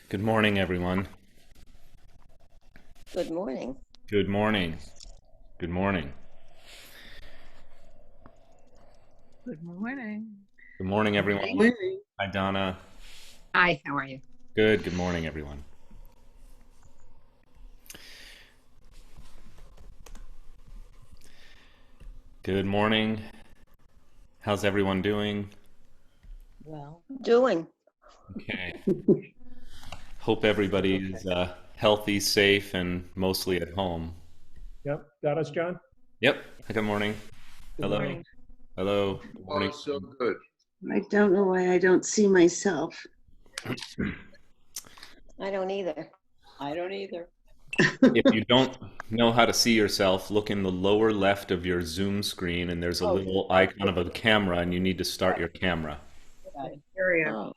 Good morning, everyone. Good morning. Good morning. Good morning. Good morning. Good morning, everyone. Morning. Hi, Donna. Hi, how are you? Good. Good morning, everyone. Good morning. How's everyone doing? Well, Doing. Okay. Hope everybody is healthy, safe, and mostly at home. Yep, got us, John? Yep. Good morning. Good Hello. morning. Hello. Good morning. Oh, so good. I don't know why I don't see myself. I don't either. I don't either. If you don't know how to see yourself, look in the lower left of your Zoom screen, and there's a little icon of a camera, and you need to start your camera. Oh,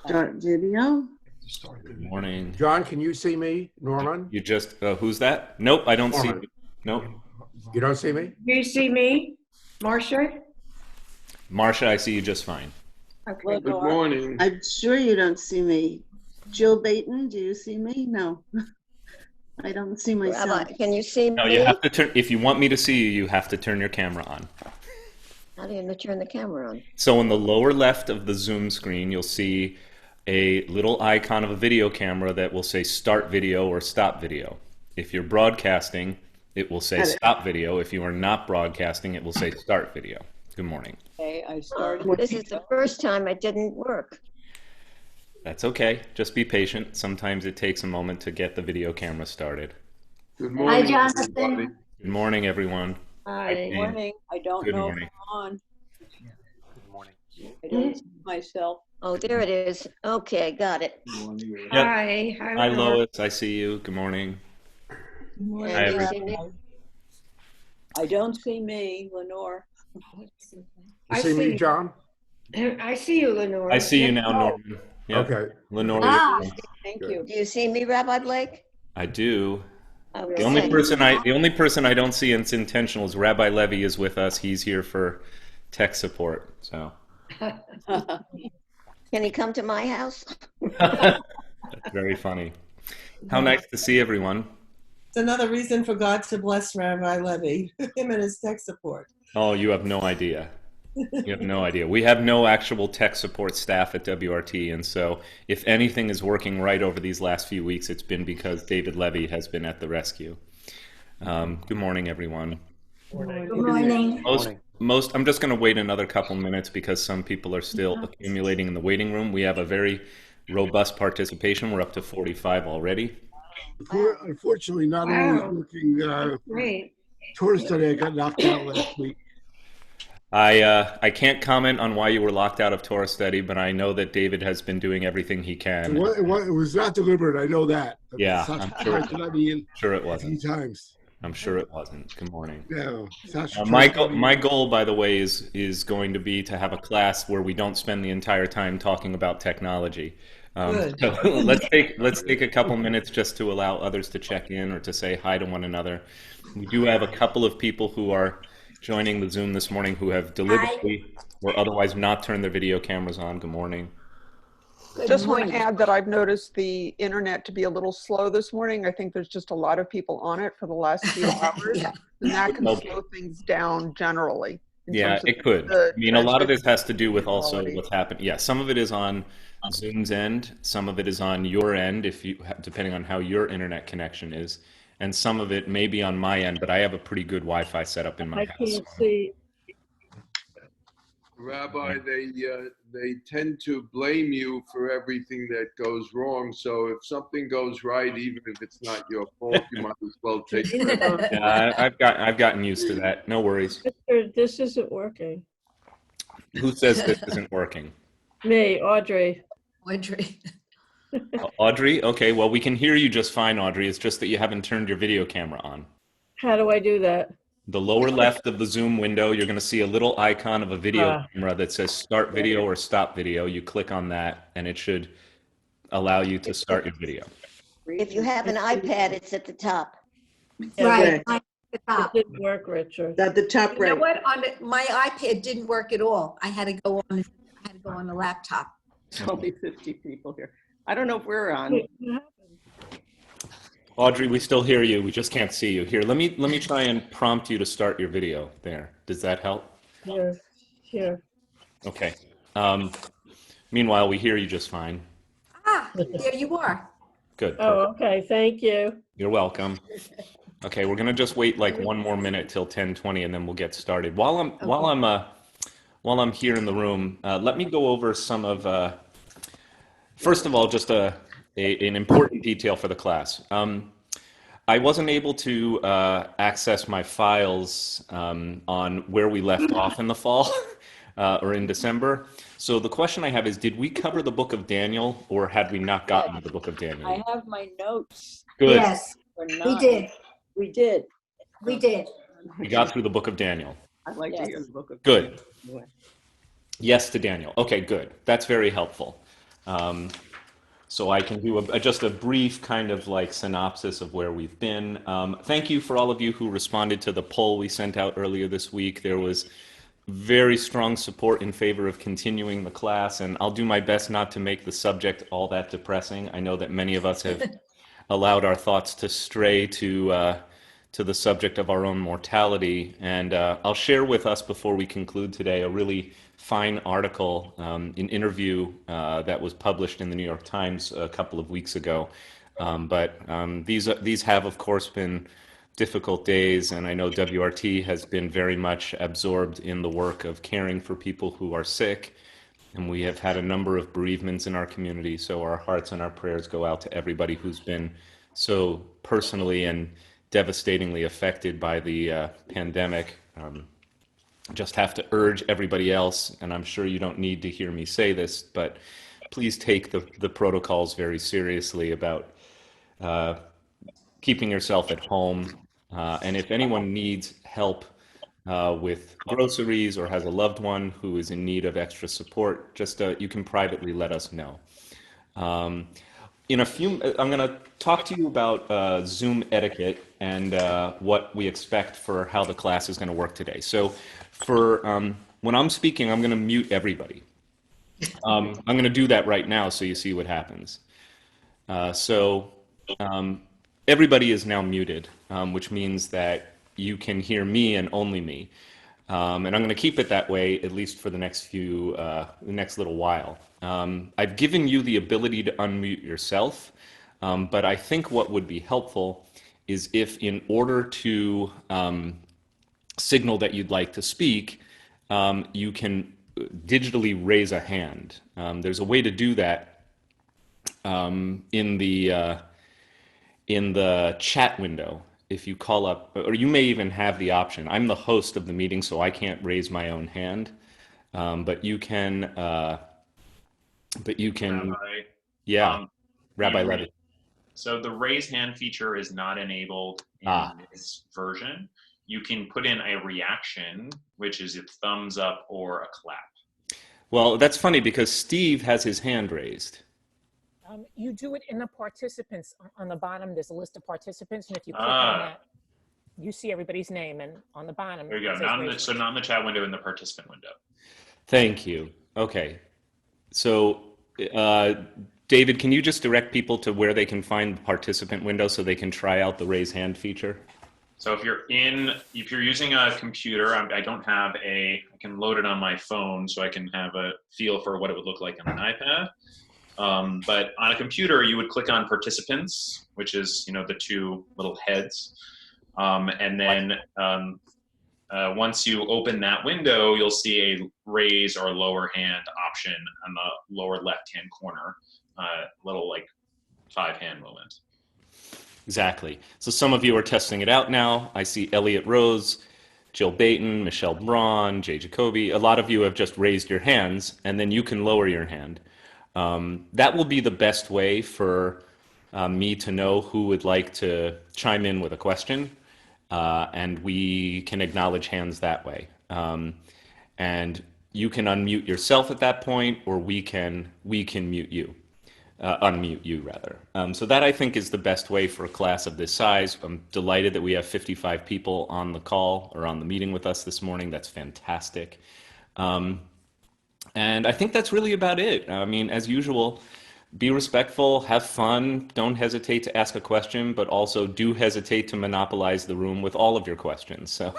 Start video. Good morning. John, can you see me? Norman? You just, who's that? Nope, I don't see Norman. you. Nope. You don't see me? Do you see me, Marcia? Marcia, I see you just fine. Okay. Good morning. I'm sure you don't see me. Jill Baton, do you see me? No. I don't see myself. Rabbi, can you see No, me? you have to turn, if you want me to see you, you have to turn your camera on. How do you turn the camera on? So in the lower left of the Zoom screen, you'll see a little icon of a video camera that will say start video or stop video. If you're broadcasting, it will say Got it. stop video. If you are not broadcasting, it will say start video. Good morning. Okay, I Oh, started. this is the first time it didn't work. That's okay. Just be patient. Sometimes it takes a moment to get the video camera started. Good morning, Jonathan. everybody. Good morning, everyone. Hi. Jane. Morning. I don't Good know morning. if I'm on. Good morning. I don't see myself. Oh, there it is. Okay, got it. Yep. Hi. Hi, Lenore. Lois. I see you. Good morning. Morning, And you Hi, see me? I don't see me, Lenore. You I see me, see. John? I see you, Lenore. I see you now, Norman. Yep. Okay. Lenore, Ah. you're- Thank Good. you. Do you see me, Rabbi Blake? I do. Okay. The only person I don't see, and it's intentional, is Rabbi Levy is with us. He's here for tech support. So Can he come to my house? that's very funny. How nice to see everyone. It's another reason for God to bless Rabbi Levy, him and his tech support. Oh, you have no idea. You have no idea. We have no actual tech support staff at WRT, and so if anything is working right over these last few weeks, it's been because David Levy has been at the rescue. Good morning, everyone. Good morning. I'm just going to wait another couple minutes because some people are still accumulating in the waiting room. We have a very robust participation. We're up to 45 already. Unfortunately, not Wow. always working. Great. Torah study, I got knocked out last week. I can't comment on why you were locked out of Torah study, but I know that David has been doing everything he can. It was not deliberate, I know that. Yeah, Sasha I'm sure. tried to let me in Sure it a few wasn't. times. I'm sure it wasn't. Good morning. No, Sasha My tried to let me my in. goal, by the way, is going to be to have a class where we don't spend the entire time talking about technology. Good. So let's take a couple minutes just to allow others to check in or to say hi to one another. We do have a couple of people who are joining the Zoom this morning who have deliberately or otherwise not turned their video cameras on. Good morning. Just want to add that I've noticed the internet to be a little slow this morning. I think there's just a lot of people on it for the last few hours, Yeah. and that can Okay. slow things down generally. in Yeah, terms of it could. the I mean, a lot of this transmission has to do with also quality. what's happened. Yeah, some of it is on Zoom's end, some of it is on your end, if you depending on how your internet connection is, and some of it may be on my end, but I have a pretty good Wi-Fi setup in my I house. can't see. Rabbi, they tend to blame you for everything that goes wrong. So if something goes right, even if it's not your fault, you might as well take credit. Yeah, I've gotten used to that. No worries. This isn't working. Who says this isn't working? Me, Audrey. Audrey? Okay, well, we can hear you just fine, Audrey. It's just that you haven't turned your video camera on. How do I do that? The lower left of the Zoom window, you're going to see a little icon of a video Ah. camera that says start video or stop video. You click on that and it should allow you to start your video. If you have an iPad, it's at the top. Right. It didn't work, Richard. At the top You know right. what? My iPad didn't work at all. I had to go on the laptop. There's only 50 people here. I don't know if we're on. Wait, what happened? Audrey, we still hear you. We just can't see you. Here, let me try and prompt you to start your video there. Does that help? Here, here. Okay. Um, Meanwhile, we hear you just fine. There you are. Good. Oh, Perfect. okay, thank you. You're welcome. Okay, we're gonna just wait like one more minute till 10:20, and then we'll get started. While I'm here in the room, let me go over some of. First of all, just an important detail for the class. I wasn't able to access my files on where we left off in the fall or in December. So the question I have is, did we cover the book of Daniel, or had we not gotten to the book of Daniel? I have my notes. Good. Yes, Or we not. did. We did. We did. We got through the book of Daniel. I'd like to Yes. hear the book of. Good. Daniel. Yes to Daniel. Okay, good. That's very helpful. So I can do just a brief kind of like synopsis of where we've been. Thank you for all of you who responded to the poll we sent out earlier this week. There was very strong support in favor of continuing the class, and I'll do my best not to make the subject all that depressing. I know that many of us have allowed our thoughts to stray to the subject of our own mortality, and I'll share with us before we conclude today a really fine article, an interview that was published in the New York Times a couple of weeks ago. But these have, of course, been difficult days, and I know WRT has been very much absorbed in the work of caring for people who are sick, and we have had a number of bereavements in our community, so our hearts and our prayers go out to everybody who's been so personally and devastatingly affected by the pandemic. Just have to urge everybody else, and I'm sure you don't need to hear me say this, but please take the protocols very seriously about keeping yourself at home. And if anyone needs help with groceries or has a loved one who is in need of extra support, just you can privately let us know. I'm going to talk to you about Zoom etiquette and what we expect for how the class is going to work today. So when I'm speaking, I'm going to mute everybody. I'm going to do that right now so you see what happens. Everybody is now muted, which means that you can hear me and only me. And I'm going to keep it that way, at least for the next little while. I've given you the ability to unmute yourself, but I think what would be helpful is if, in order to signal that you'd like to speak, you can digitally raise a hand. There's a way to do that in the chat window. If you call up, or you may even have the option. I'm the host of the meeting, so I can't raise my own hand, but you can. Rabbi, Yeah, Rabbi you- Levy. So the raise hand feature is not enabled in this version. You can put in a reaction, which is a thumbs up or a clap. Well, that's funny because Steve has his hand raised. You do it in the participants. On the bottom, there's a list of participants, and if you click on that, you see everybody's name, and on the bottom, There you go. it says raise hand. Not in the chat window, in the participant window. Thank you. Okay. So, David, can you just direct people to where they can find the participant window so they can try out the raise hand feature? So if you're using a computer, I can load it on my phone so I can have a feel for what it would look like on an iPad. But on a computer, you would click on participants, which is, the two little heads. And then once you open that window, you'll see a raise or lower hand option on the lower left-hand corner, little like 5-hand movement. Exactly. So some of you are testing it out now. I see Elliot Rose, Jill Bayton, Michelle Braun, Jay Jacoby. A lot of you have just raised your hands, and then you can lower your hand. That will be the best way for me to know who would like to chime in with a question, and we can acknowledge hands that way. And you can unmute yourself at that point, or we can mute you. Unmute you, rather. So that, I think, is the best way for a class of this size. I'm delighted that we have 55 people on the call or on the meeting with us this morning. That's fantastic. And I think that's really about it. I mean, as usual, be respectful, have fun, don't hesitate to ask a question, but also do hesitate to monopolize the room with all of your questions. So,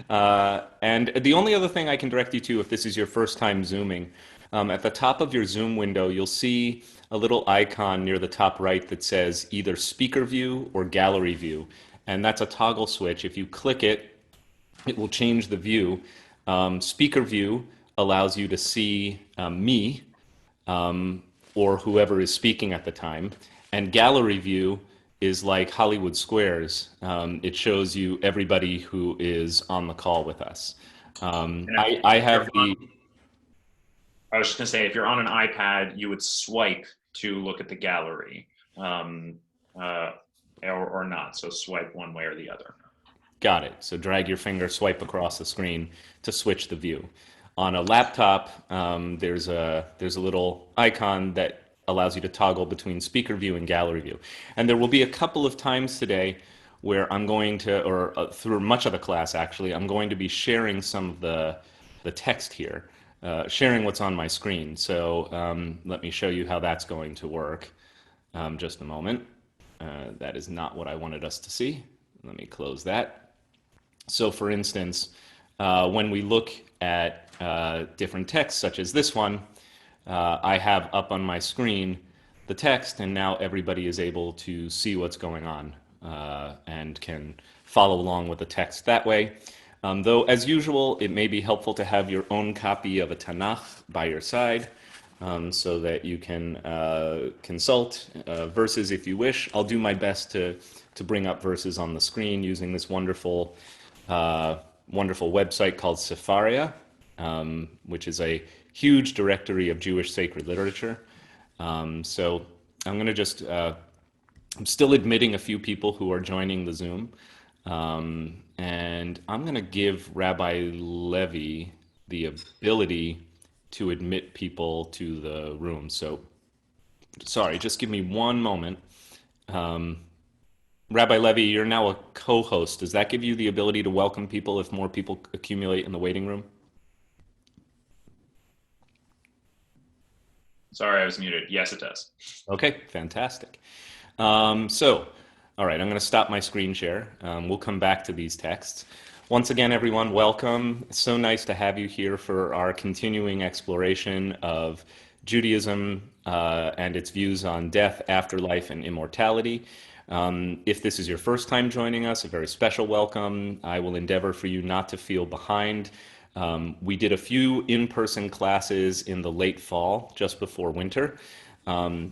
and the only other thing I can direct you to, if this is your first time Zooming, at the top of your Zoom window, you'll see a little icon near the top right that says either speaker view or gallery view. And that's a toggle switch. If you click it, it will change the view. Speaker view allows you to see me, or whoever is speaking at the time. And gallery view is like Hollywood Squares. It shows you everybody who is on the call with us. I have the... I was just going to say, if you're on an iPad, you would swipe to look at the gallery, or not. So swipe one way or the other. Got it. So drag your finger, swipe across the screen to switch the view. On a laptop, there's a little icon that allows you to toggle between speaker view and gallery view. And there will be a couple of times today where I'm going to, or through much of the class actually, I'm going to be sharing some of the text here, sharing what's on my screen. So let me show you how that's going to work. Just a moment. That is not what I wanted us to see. Let me close that. So for instance, when we look at different texts such as this one, I have up on my screen the text, and now everybody is able to see what's going on and can follow along with the text that way. Though, as usual, it may be helpful to have your own copy of a Tanakh by your side so that you can consult verses if you wish. I'll do my best to bring up verses on the screen using this wonderful website called Sefaria, which is a huge directory of Jewish sacred literature. So I'm going to just, I'm still admitting a few people who are joining the Zoom. And I'm going to give Rabbi Levy the ability to admit people to the room. So, sorry, just give me one moment. Rabbi Levy, you're now a co-host. Does that give you the ability to welcome people if more people accumulate in the waiting room? Sorry, I was muted. Yes, it does. Okay, fantastic. All right, I'm going to stop my screen share. We'll come back to these texts. Once again, everyone, welcome. It's so nice to have you here for our continuing exploration of Judaism and its views on death, afterlife, and immortality. If this is your first time joining us, a very special welcome. I will endeavor for you not to feel behind. We did a few in-person classes in the late fall, just before winter,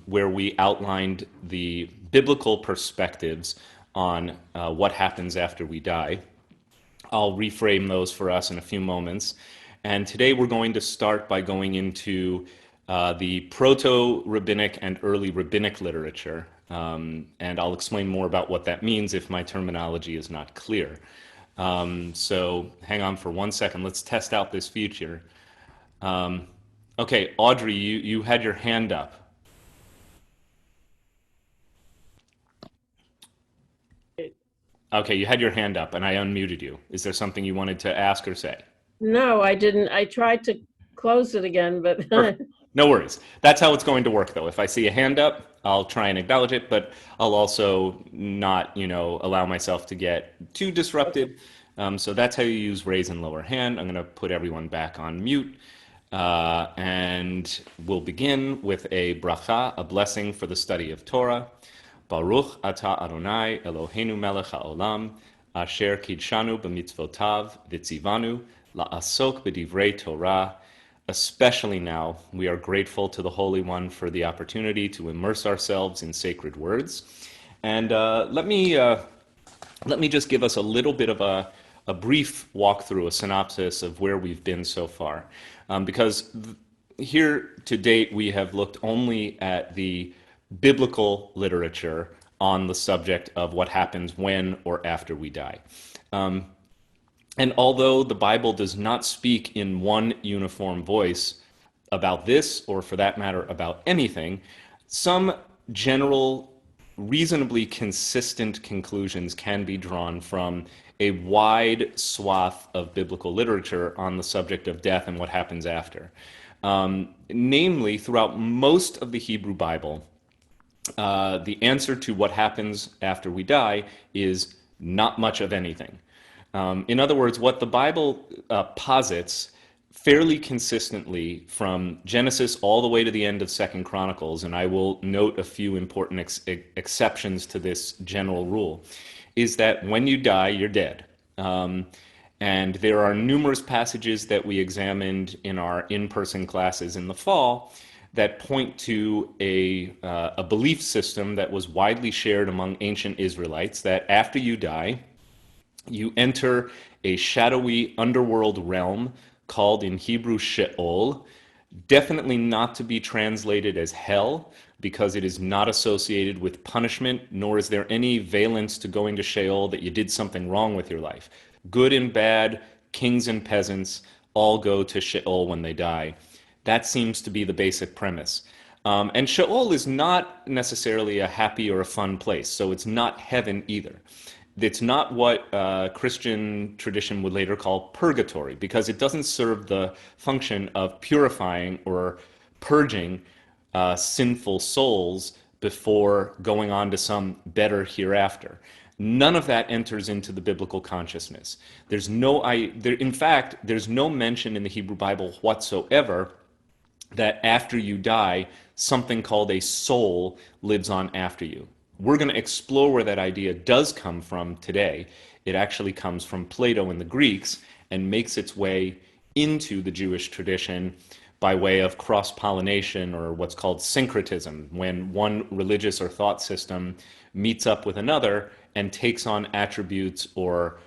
where we outlined the biblical perspectives on what happens after we die. I'll reframe those for us in a few moments. And today we're going to start by going into the proto-rabbinic and early rabbinic literature. And I'll explain more about what that means if my terminology is not clear. So hang on for 1 second. Let's test out this feature. Okay, Audrey, you had your hand up. Okay, you had your hand up and I unmuted you. Is there something you wanted to ask or say? No, I didn't. I tried to close it again, but No worries. That's how it's going to work, though. If I see a hand up, I'll try and acknowledge it, but I'll also not, allow myself to get too disrupted. So that's how you use raise and lower hand. I'm going to put everyone back on mute. And we'll begin with a bracha, a blessing for the study of Torah. Baruch atah Adonai Eloheinu melech haolam, asher kidshanu b'mitzvotav v'tzivanu la'asok b'divrei Torah. Especially now, we are grateful to the Holy One for the opportunity to immerse ourselves in sacred words. And let me just give us a little bit of a brief walkthrough, a synopsis of where we've been so far. Because here to date, we have looked only at the biblical literature on the subject of what happens when or after we die. And although the Bible does not speak in one uniform voice about this, or for that matter, about anything, some general, reasonably consistent conclusions can be drawn from a wide swath of biblical literature on the subject of death and what happens after. Namely, throughout most of the Hebrew Bible, the answer to what happens after we die is not much of anything. In other words, what the Bible posits fairly consistently from Genesis all the way to the end of Second Chronicles, and I will note a few important exceptions to this general rule, is that when you die, you're dead. And there are numerous passages that we examined in our in-person classes in the fall that point to a belief system that was widely shared among ancient Israelites, that after you die, you enter a shadowy underworld realm called in Hebrew Sheol, definitely not to be translated as hell, because it is not associated with punishment, nor is there any valence to going to Sheol that you did something wrong with your life. Good and bad, kings and peasants, all go to Sheol when they die. That seems to be the basic premise. And Sheol is not necessarily a happy or a fun place, so it's not heaven either. It's not what Christian tradition would later call purgatory, because it doesn't serve the function of purifying or purging sinful souls before going on to some better hereafter. None of that enters into the biblical consciousness. In fact, there's no mention in the Hebrew Bible whatsoever that after you die, something called a soul lives on after you. We're going to explore where that idea does come from today. It actually comes from Plato and the Greeks and makes its way into the Jewish tradition by way of cross-pollination, or what's called syncretism, when one religious or thought system meets up with another and takes on attributes or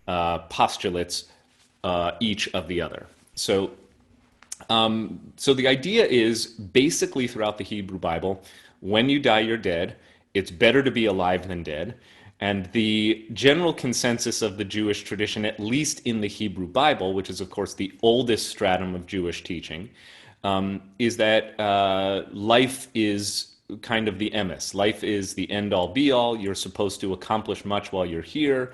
postulates each of the other. So the idea is basically throughout the Hebrew Bible, when you die, you're dead. It's better to be alive than dead. And the general consensus of the Jewish tradition, at least in the Hebrew Bible, which is, of course, the oldest stratum of Jewish teaching, is that life is kind of the emes. Life is the end-all, be-all. You're supposed to accomplish much while you're here.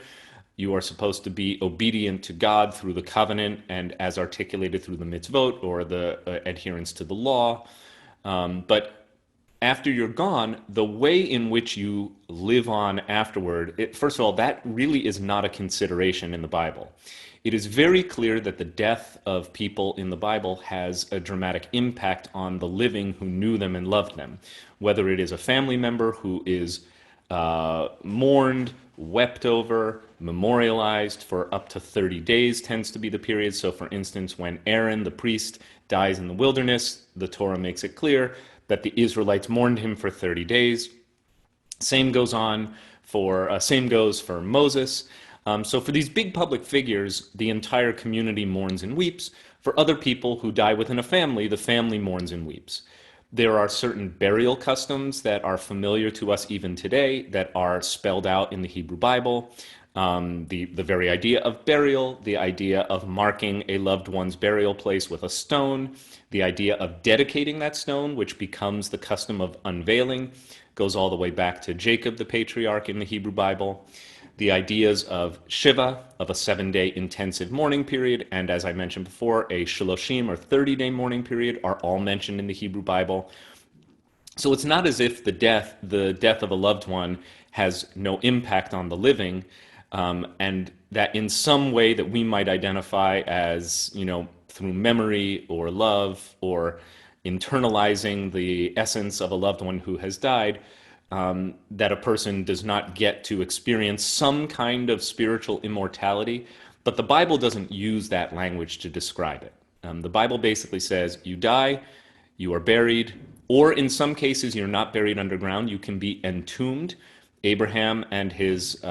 You are supposed to be obedient to God through the covenant and as articulated through the mitzvot, or the adherence to the law. But after you're gone, the way in which you live on afterward, first of all, that really is not a consideration in the Bible. It is very clear that the death of people in the Bible has a dramatic impact on the living who knew them and loved them. Whether it is a family member who is mourned, wept over, memorialized for up to 30 days tends to be the period. So for instance, when Aaron, the priest, dies in the wilderness, the Torah makes it clear that the Israelites mourned him for 30 days. Same goes for Moses. So for these big public figures, the entire community mourns and weeps. For other people who die within a family, the family mourns and weeps. There are certain burial customs that are familiar to us even today that are spelled out in the Hebrew Bible. The very idea of burial, the idea of marking a loved one's burial place with a stone, the idea of dedicating that stone, which becomes the custom of unveiling, goes all the way back to Jacob, the patriarch in the Hebrew Bible. The ideas of Shiva, of a 7-day intensive mourning period, and as I mentioned before, a Shaloshim, or 30-day mourning period, are all mentioned in the Hebrew Bible. So it's not as if the death of a loved one has no impact on the living, and that in some way that we might identify as, through memory or love or internalizing the essence of a loved one who has died, that a person does not get to experience some kind of spiritual immortality. But the Bible doesn't use that language to describe it. The Bible basically says you die, you are buried, or in some cases you're not buried underground, you can be entombed. Abraham and his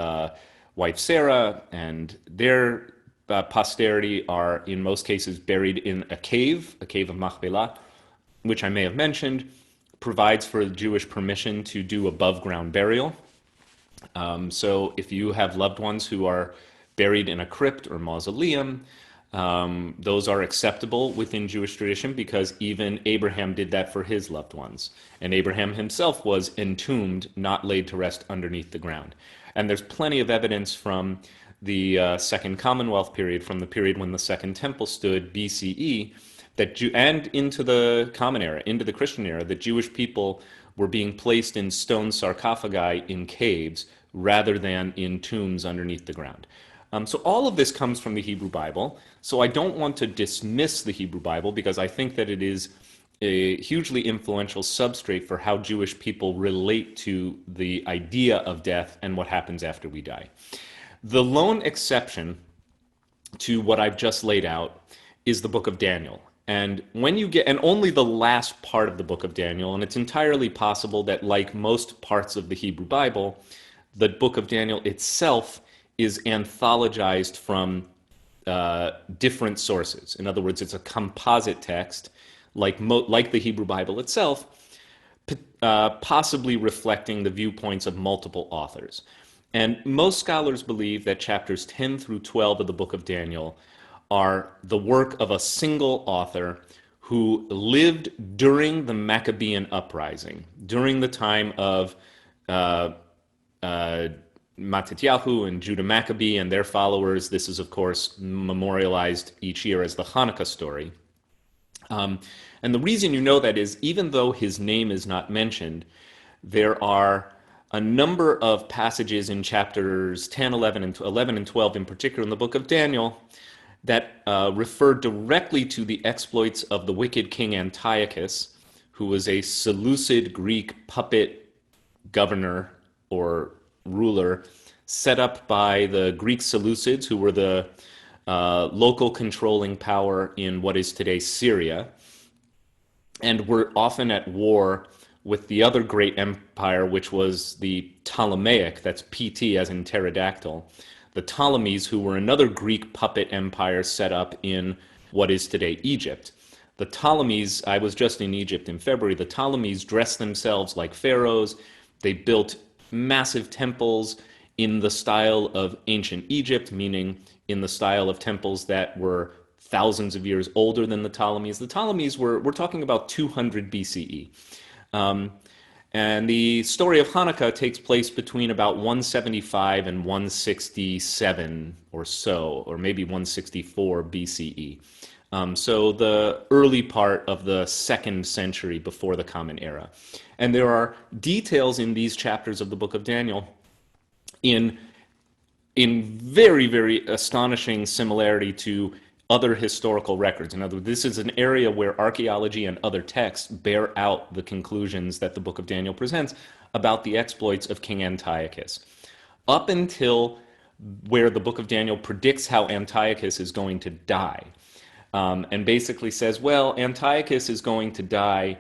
wife Sarah and their posterity are in most cases buried in a cave of Machpelah, which I may have mentioned, provides for Jewish permission to do above ground burial. So if you have loved ones who are buried in a crypt or mausoleum, those are acceptable within Jewish tradition, because even Abraham did that for his loved ones. And Abraham himself was entombed, not laid to rest underneath the ground. And there's plenty of evidence from the Second Commonwealth period, from the period when the Second Temple stood, BCE, and into the Common Era, into the Christian era, that Jewish people were being placed in stone sarcophagi in caves rather than in tombs underneath the ground. So all of this comes from the Hebrew Bible. So I don't want to dismiss the Hebrew Bible because I think that it is a hugely influential substrate for how Jewish people relate to the idea of death and what happens after we die. The lone exception to what I've just laid out is the book of Daniel. And when you get, and only the last part of the book of Daniel, and it's entirely possible that, like most parts of the Hebrew Bible, the book of Daniel itself is anthologized from different sources. In other words, it's a composite text, like the Hebrew Bible itself, possibly reflecting the viewpoints of multiple authors. And most scholars believe that chapters 10 through 12 of the book of Daniel are the work of a single author who lived during the Maccabean uprising, during the time of Mattatyahu and Judah Maccabee and their followers. This is, of course, memorialized each year as the Hanukkah story. And the reason you know that is, even though his name is not mentioned, there are a number of passages in chapters 10, 11, and 12 in particular in the book of Daniel that refer directly to the exploits of the wicked king Antiochus, who was a Seleucid Greek puppet governor or ruler set up by the Greek Seleucids, who were the local controlling power in what is today Syria, and were often at war with the other great empire, which was the Ptolemaic, that's PT as in pterodactyl, the Ptolemies, who were another Greek puppet empire set up in what is today Egypt. The Ptolemies, I was just in Egypt in February, the Ptolemies dressed themselves like pharaohs. They built massive temples in the style of ancient Egypt, meaning in the style of temples that were thousands of years older than the Ptolemies. The Ptolemies we're talking about 200 BCE. And the story of Hanukkah takes place between about 175 and 167 or so, or maybe 164 BCE. So the early part of the 2nd century before the Common Era. And there are details in these chapters of the book of Daniel in very, very astonishing similarity to other historical records. In other words, this is an area where archaeology and other texts bear out the conclusions that the book of Daniel presents about the exploits of King Antiochus. Up until where the book of Daniel predicts how Antiochus is going to die, and basically says, well, Antiochus is going to die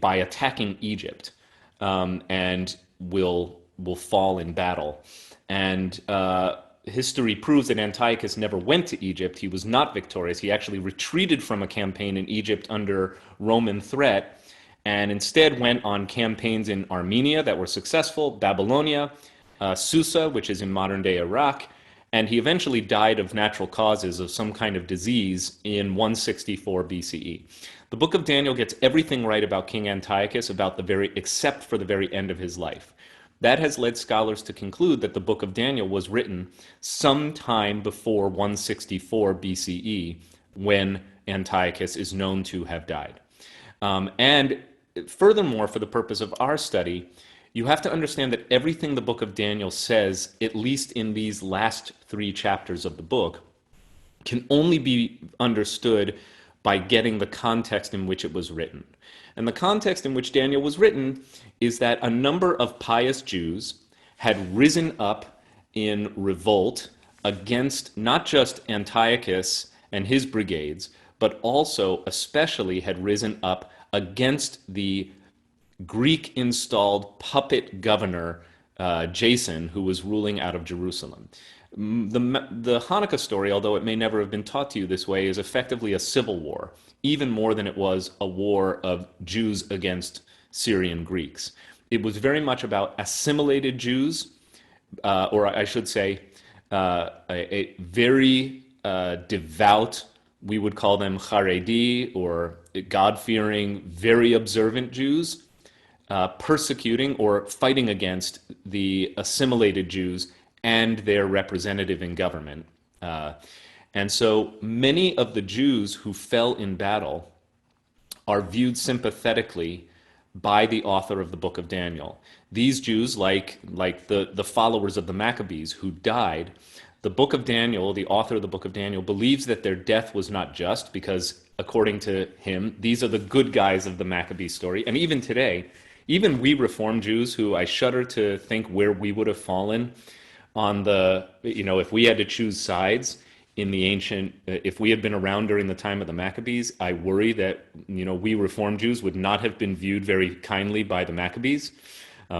by attacking Egypt, and will fall in battle. And history proves that Antiochus never went to Egypt. He was not victorious. He actually retreated from a campaign in Egypt under Roman threat, and instead went on campaigns in Armenia that were successful, Babylonia, Susa, which is in modern-day Iraq, and he eventually died of natural causes of some kind of disease in 164 BCE. The book of Daniel gets everything right about King Antiochus except for the very end of his life. That has led scholars to conclude that the book of Daniel was written sometime before 164 BCE, when Antiochus is known to have died. And furthermore, for the purpose of our study, you have to understand that everything the book of Daniel says, at least in these last 3 chapters of the book, can only be understood by getting the context in which it was written. And the context in which Daniel was written is that a number of pious Jews had risen up in revolt against not just Antiochus and his brigades, but also especially had risen up against the Greek-installed puppet governor Jason, who was ruling out of Jerusalem. The Hanukkah story, although it may never have been taught to you this way, is effectively a civil war, even more than it was a war of Jews against Syrian Greeks. It was very much about assimilated Jews, or I should say, a very devout, we would call them Haredi, or God-fearing, very observant Jews, persecuting or fighting against the assimilated Jews and their representative in government. And so many of the Jews who fell in battle are viewed sympathetically by the author of the book of Daniel. These Jews, like the followers of the Maccabees who died, the book of Daniel, the author of the book of Daniel, believes that their death was not just because, according to him, these are the good guys of the Maccabee story. And even today, even we Reformed Jews, who I shudder to think where we would have fallen on the, if we had to choose sides in the ancient, if we had been around during the time of the Maccabees, I worry that, we Reformed Jews would not have been viewed very kindly by the Maccabees,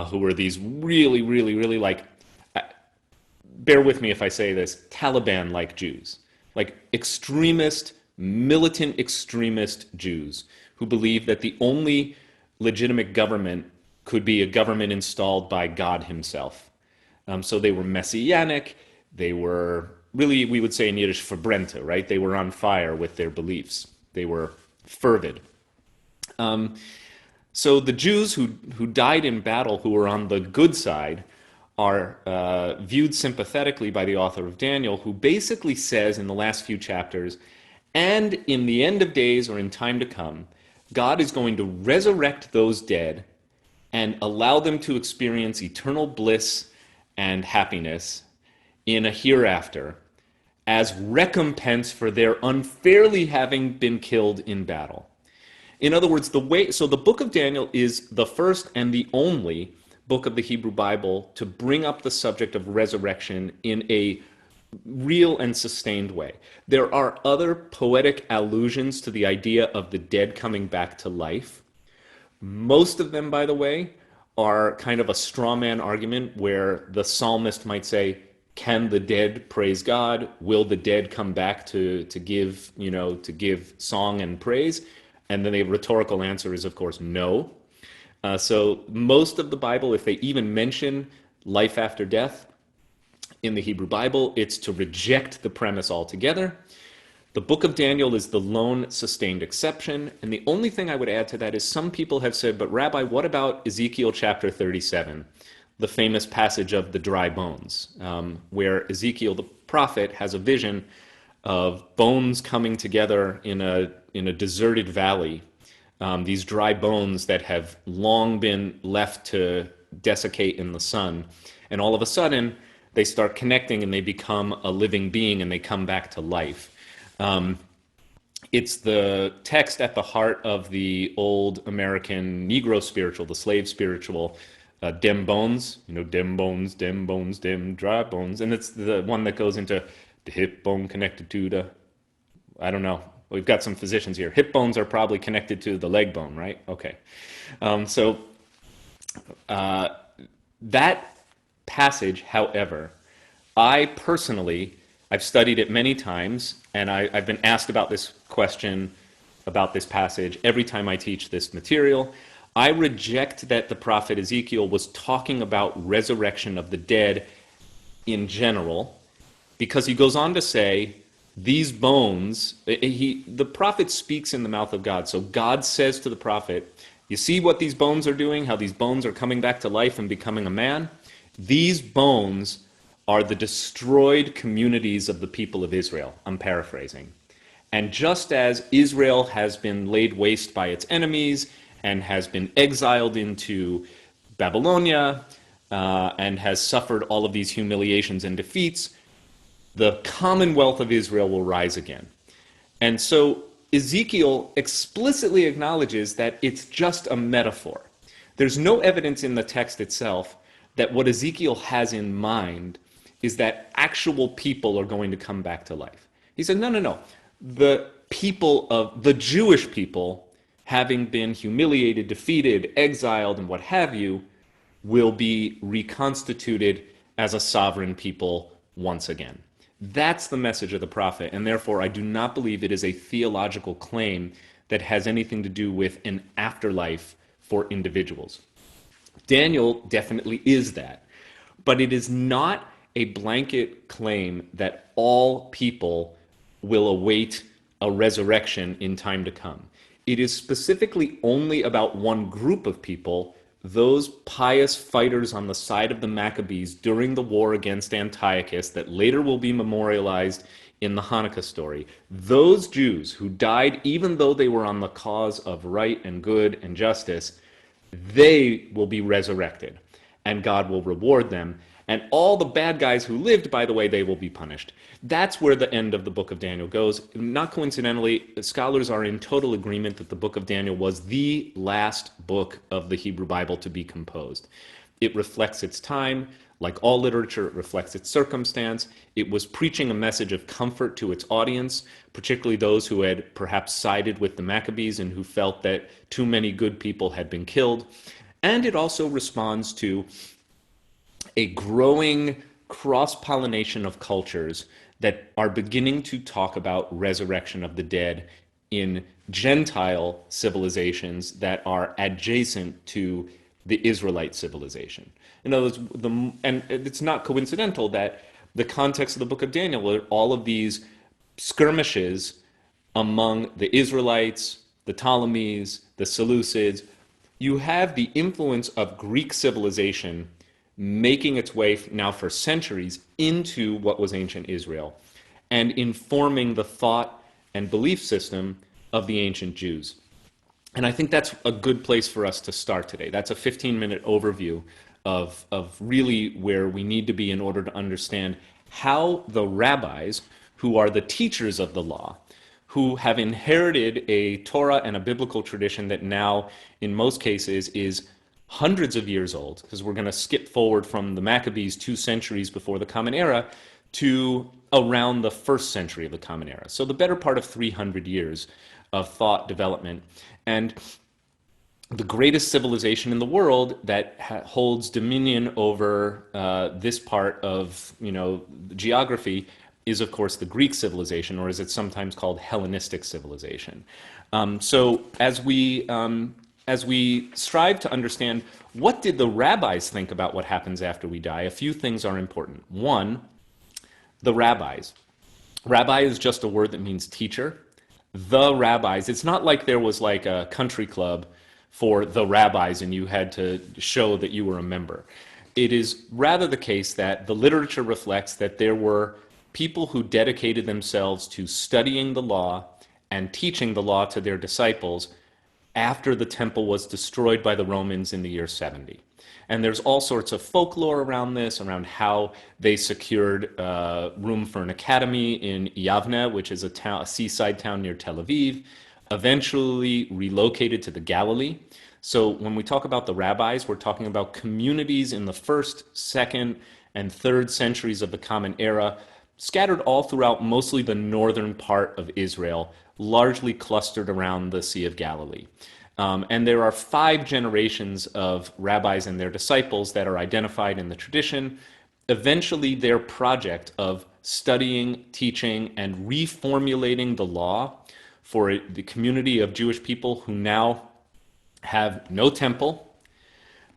who were these really, really, really bear with me if I say this, Taliban-like Jews, like extremist, militant extremist Jews who believed that the only legitimate government could be a government installed by God himself. So they were messianic, they were really, we would say in Yiddish, verbrennte, right? They were on fire with their beliefs. They were fervid. So the Jews who died in battle, who were on the good side, are viewed sympathetically by the author of Daniel, who basically says in the last few chapters, and in the end of days or in time to come, God is going to resurrect those dead and allow them to experience eternal bliss and happiness in a hereafter as recompense for their unfairly having been killed in battle. In other words, so the book of Daniel is the first and the only book of the Hebrew Bible to bring up the subject of resurrection in a real and sustained way. There are other poetic allusions to the idea of the dead coming back to life. Most of them, by the way, are kind of a straw man argument where the psalmist might say, can the dead praise God? Will the dead come back to give song and praise? And then the rhetorical answer is, of course, no. So most of the Bible, if they even mention life after death in the Hebrew Bible, it's to reject the premise altogether. The book of Daniel is the lone sustained exception. And the only thing I would add to that is some people have said, but Rabbi, what about Ezekiel chapter 37, the famous passage of the dry bones, where Ezekiel the prophet has a vision of bones coming together in a deserted valley. These dry bones that have long been left to desiccate in the sun. And all of a sudden, they start connecting and they become a living being and they come back to life. It's the text at the heart of the old American Negro spiritual, the slave spiritual, dem bones, dem bones, dem dry bones. And it's the one that goes into the hip bone connected to the, I don't know. We've got some physicians here. Hip bones are probably connected to the leg bone, right? Okay. So that passage, however, I've studied it many times, and I've been asked about this question, about this passage, every time I teach this material. I reject that the prophet Ezekiel was talking about resurrection of the dead in general, because he goes on to say, these bones, the prophet speaks in the mouth of God. So God says to the prophet, you see what these bones are doing, how these bones are coming back to life and becoming a man? These bones are the destroyed communities of the people of Israel. I'm paraphrasing. And just as Israel has been laid waste by its enemies and has been exiled into Babylonia and has suffered all of these humiliations and defeats, the commonwealth of Israel will rise again. And so Ezekiel explicitly acknowledges that it's just a metaphor. There's no evidence in the text itself that what Ezekiel has in mind is that actual people are going to come back to life. He said, no. The Jewish people, having been humiliated, defeated, exiled, and what have you, will be reconstituted as a sovereign people once again. That's the message of the prophet, and therefore I do not believe it is a theological claim that has anything to do with an afterlife for individuals. Daniel definitely is that, but it is not a blanket claim that all people will await a resurrection in time to come. It is specifically only about one group of people, those pious fighters on the side of the Maccabees during the war against Antiochus that later will be memorialized in the Hanukkah story, those Jews who died even though they were on the cause of right and good and justice, they will be resurrected, and God will reward them. And all the bad guys who lived, by the way, they will be punished. That's where the end of the book of Daniel goes. Not coincidentally, scholars are in total agreement that the book of Daniel was the last book of the Hebrew Bible to be composed. It reflects its time. Like all literature, it reflects its circumstance. It was preaching a message of comfort to its audience, particularly those who had perhaps sided with the Maccabees and who felt that too many good people had been killed. And it also responds to a growing cross-pollination of cultures that are beginning to talk about resurrection of the dead in Gentile civilizations that are adjacent to the Israelite civilization. In other words, and it's not coincidental that the context of the book of Daniel are all of these skirmishes among the Israelites, the Ptolemies, the Seleucids. You have the influence of Greek civilization making its way now for centuries into what was ancient Israel and informing the thought and belief system of the ancient Jews. And I think that's a good place for us to start today. That's a 15-minute overview of really where we need to be in order to understand how the rabbis, who are the teachers of the law, who have inherited a Torah and a biblical tradition that now, in most cases, is hundreds of years old, because we're going to skip forward from the Maccabees 2 centuries before the Common Era to around the 1st century of the Common Era. So the better part of 300 years of thought development. And the greatest civilization in the world that holds dominion over this part of, geography is, of course, the Greek civilization, or as it's sometimes called, Hellenistic civilization. So as we strive to understand what did the rabbis think about what happens after we die, a few things are important. One, the rabbis. Rabbi is just a word that means teacher. The rabbis, it's not like there was like a country club for the rabbis and you had to show that you were a member. It is rather the case that the literature reflects that there were people who dedicated themselves to studying the law and teaching the law to their disciples after the temple was destroyed by the Romans in the year 70. And there's all sorts of folklore around this, around how they secured room for an academy in Yavne, which is a seaside town near Tel Aviv, eventually relocated to the Galilee. So when we talk about the rabbis, we're talking about communities in the 1st, 2nd, and 3rd centuries of the Common Era, scattered all throughout mostly the northern part of Israel, largely clustered around the Sea of Galilee. And there are 5 generations of rabbis and their disciples that are identified in the tradition. Eventually, their project of studying, teaching, and reformulating the law for the community of Jewish people who now have no temple.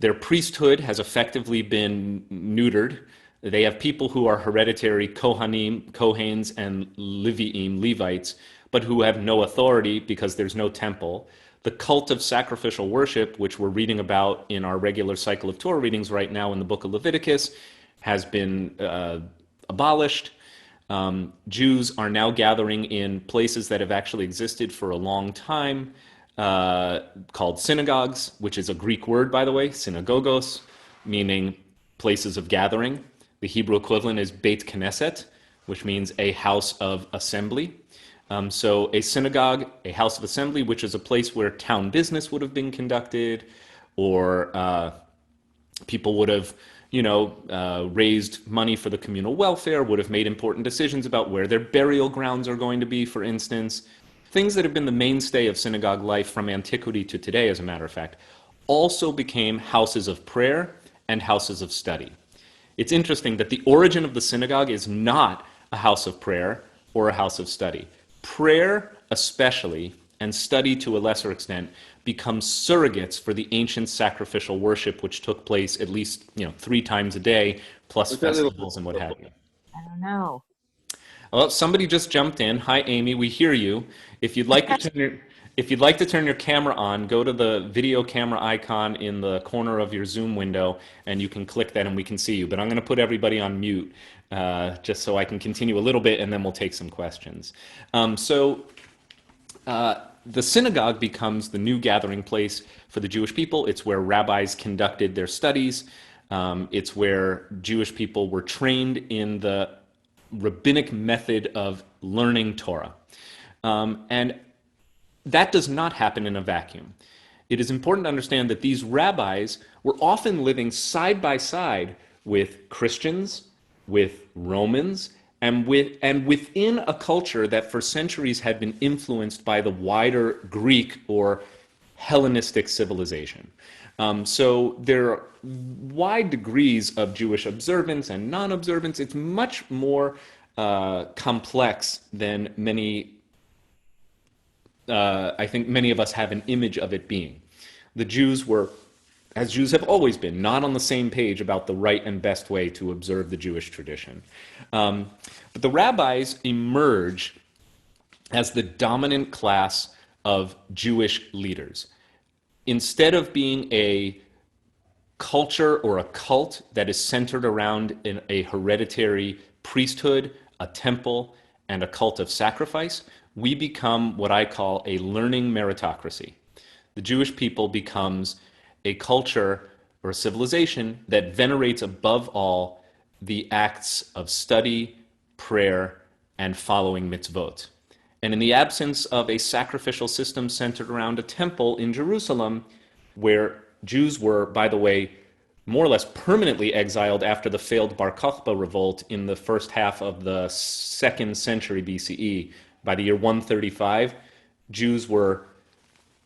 Their priesthood has effectively been neutered. They have people who are hereditary Kohanim, Kohanes, and Leviim, Levites, but who have no authority because there's no temple. The cult of sacrificial worship, which we're reading about in our regular cycle of Torah readings right now in the book of Leviticus, has been abolished. Jews are now gathering in places that have actually existed for a long time, called synagogues, which is a Greek word, by the way, synagogos, meaning places of gathering. The Hebrew equivalent is Beit Knesset, which means a house of assembly. So a synagogue, a house of assembly, which is a place where town business would have been conducted, or people would have, raised money for the communal welfare, would have made important decisions about where their burial grounds are going to be, for instance. Things that have been the mainstay of synagogue life from antiquity to today, as a matter of fact, also became houses of prayer and houses of study. It's interesting that the origin of the synagogue is not a house of prayer or a house of study. Prayer, especially, and study to a lesser extent, become surrogates for the ancient sacrificial worship which took place at least 3 times a day, plus festivals and what have you. I don't know. Well, somebody just jumped in. Hi, Amy. We hear you. If you'd like to turn if you'd like to turn your camera on, go to the video camera icon in the corner of your Zoom window, and you can click that and we can see you. But I'm going to put everybody on mute just so I can continue a little bit, and then we'll take some questions. The synagogue becomes the new gathering place for the Jewish people. It's where rabbis conducted their studies. It's where Jewish people were trained in the rabbinic method of learning Torah. And that does not happen in a vacuum. It is important to understand that these rabbis were often living side by side with Christians, with Romans, and within a culture that for centuries had been influenced by the wider Greek or Hellenistic civilization. So there are wide degrees of Jewish observance and non-observance. It's much more complex than I think many of us have an image of it being. The Jews were, as Jews have always been, not on the same page about the right and best way to observe the Jewish tradition. But the rabbis emerge as the dominant class of Jewish leaders. Instead of being a culture or a cult that is centered around a hereditary priesthood, a temple, and a cult of sacrifice, we become what I call a learning meritocracy. The Jewish people becomes a culture or a civilization that venerates above all the acts of study, prayer, and following mitzvot. And in the absence of a sacrificial system centered around a temple in Jerusalem, where Jews were, by the way, more or less permanently exiled after the failed Bar Kokhba revolt in the first half of the 2nd century BCE. By the year 135, Jews were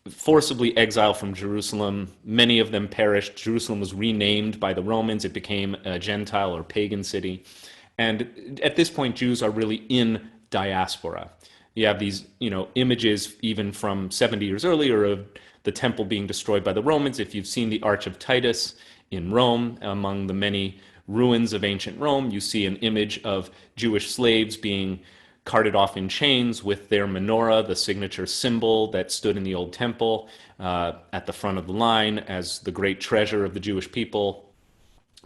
forcibly exiled from Jerusalem. Many of them perished. Jerusalem was renamed by the Romans. It became a Gentile or pagan city. And at this point, Jews are really in diaspora. You have these, images even from 70 years earlier of the temple being destroyed by the Romans. If you've seen the Arch of Titus in Rome, among the many ruins of ancient Rome, you see an image of Jewish slaves being carted off in chains with their menorah, the signature symbol that stood in the old temple, at the front of the line as the great treasure of the Jewish people.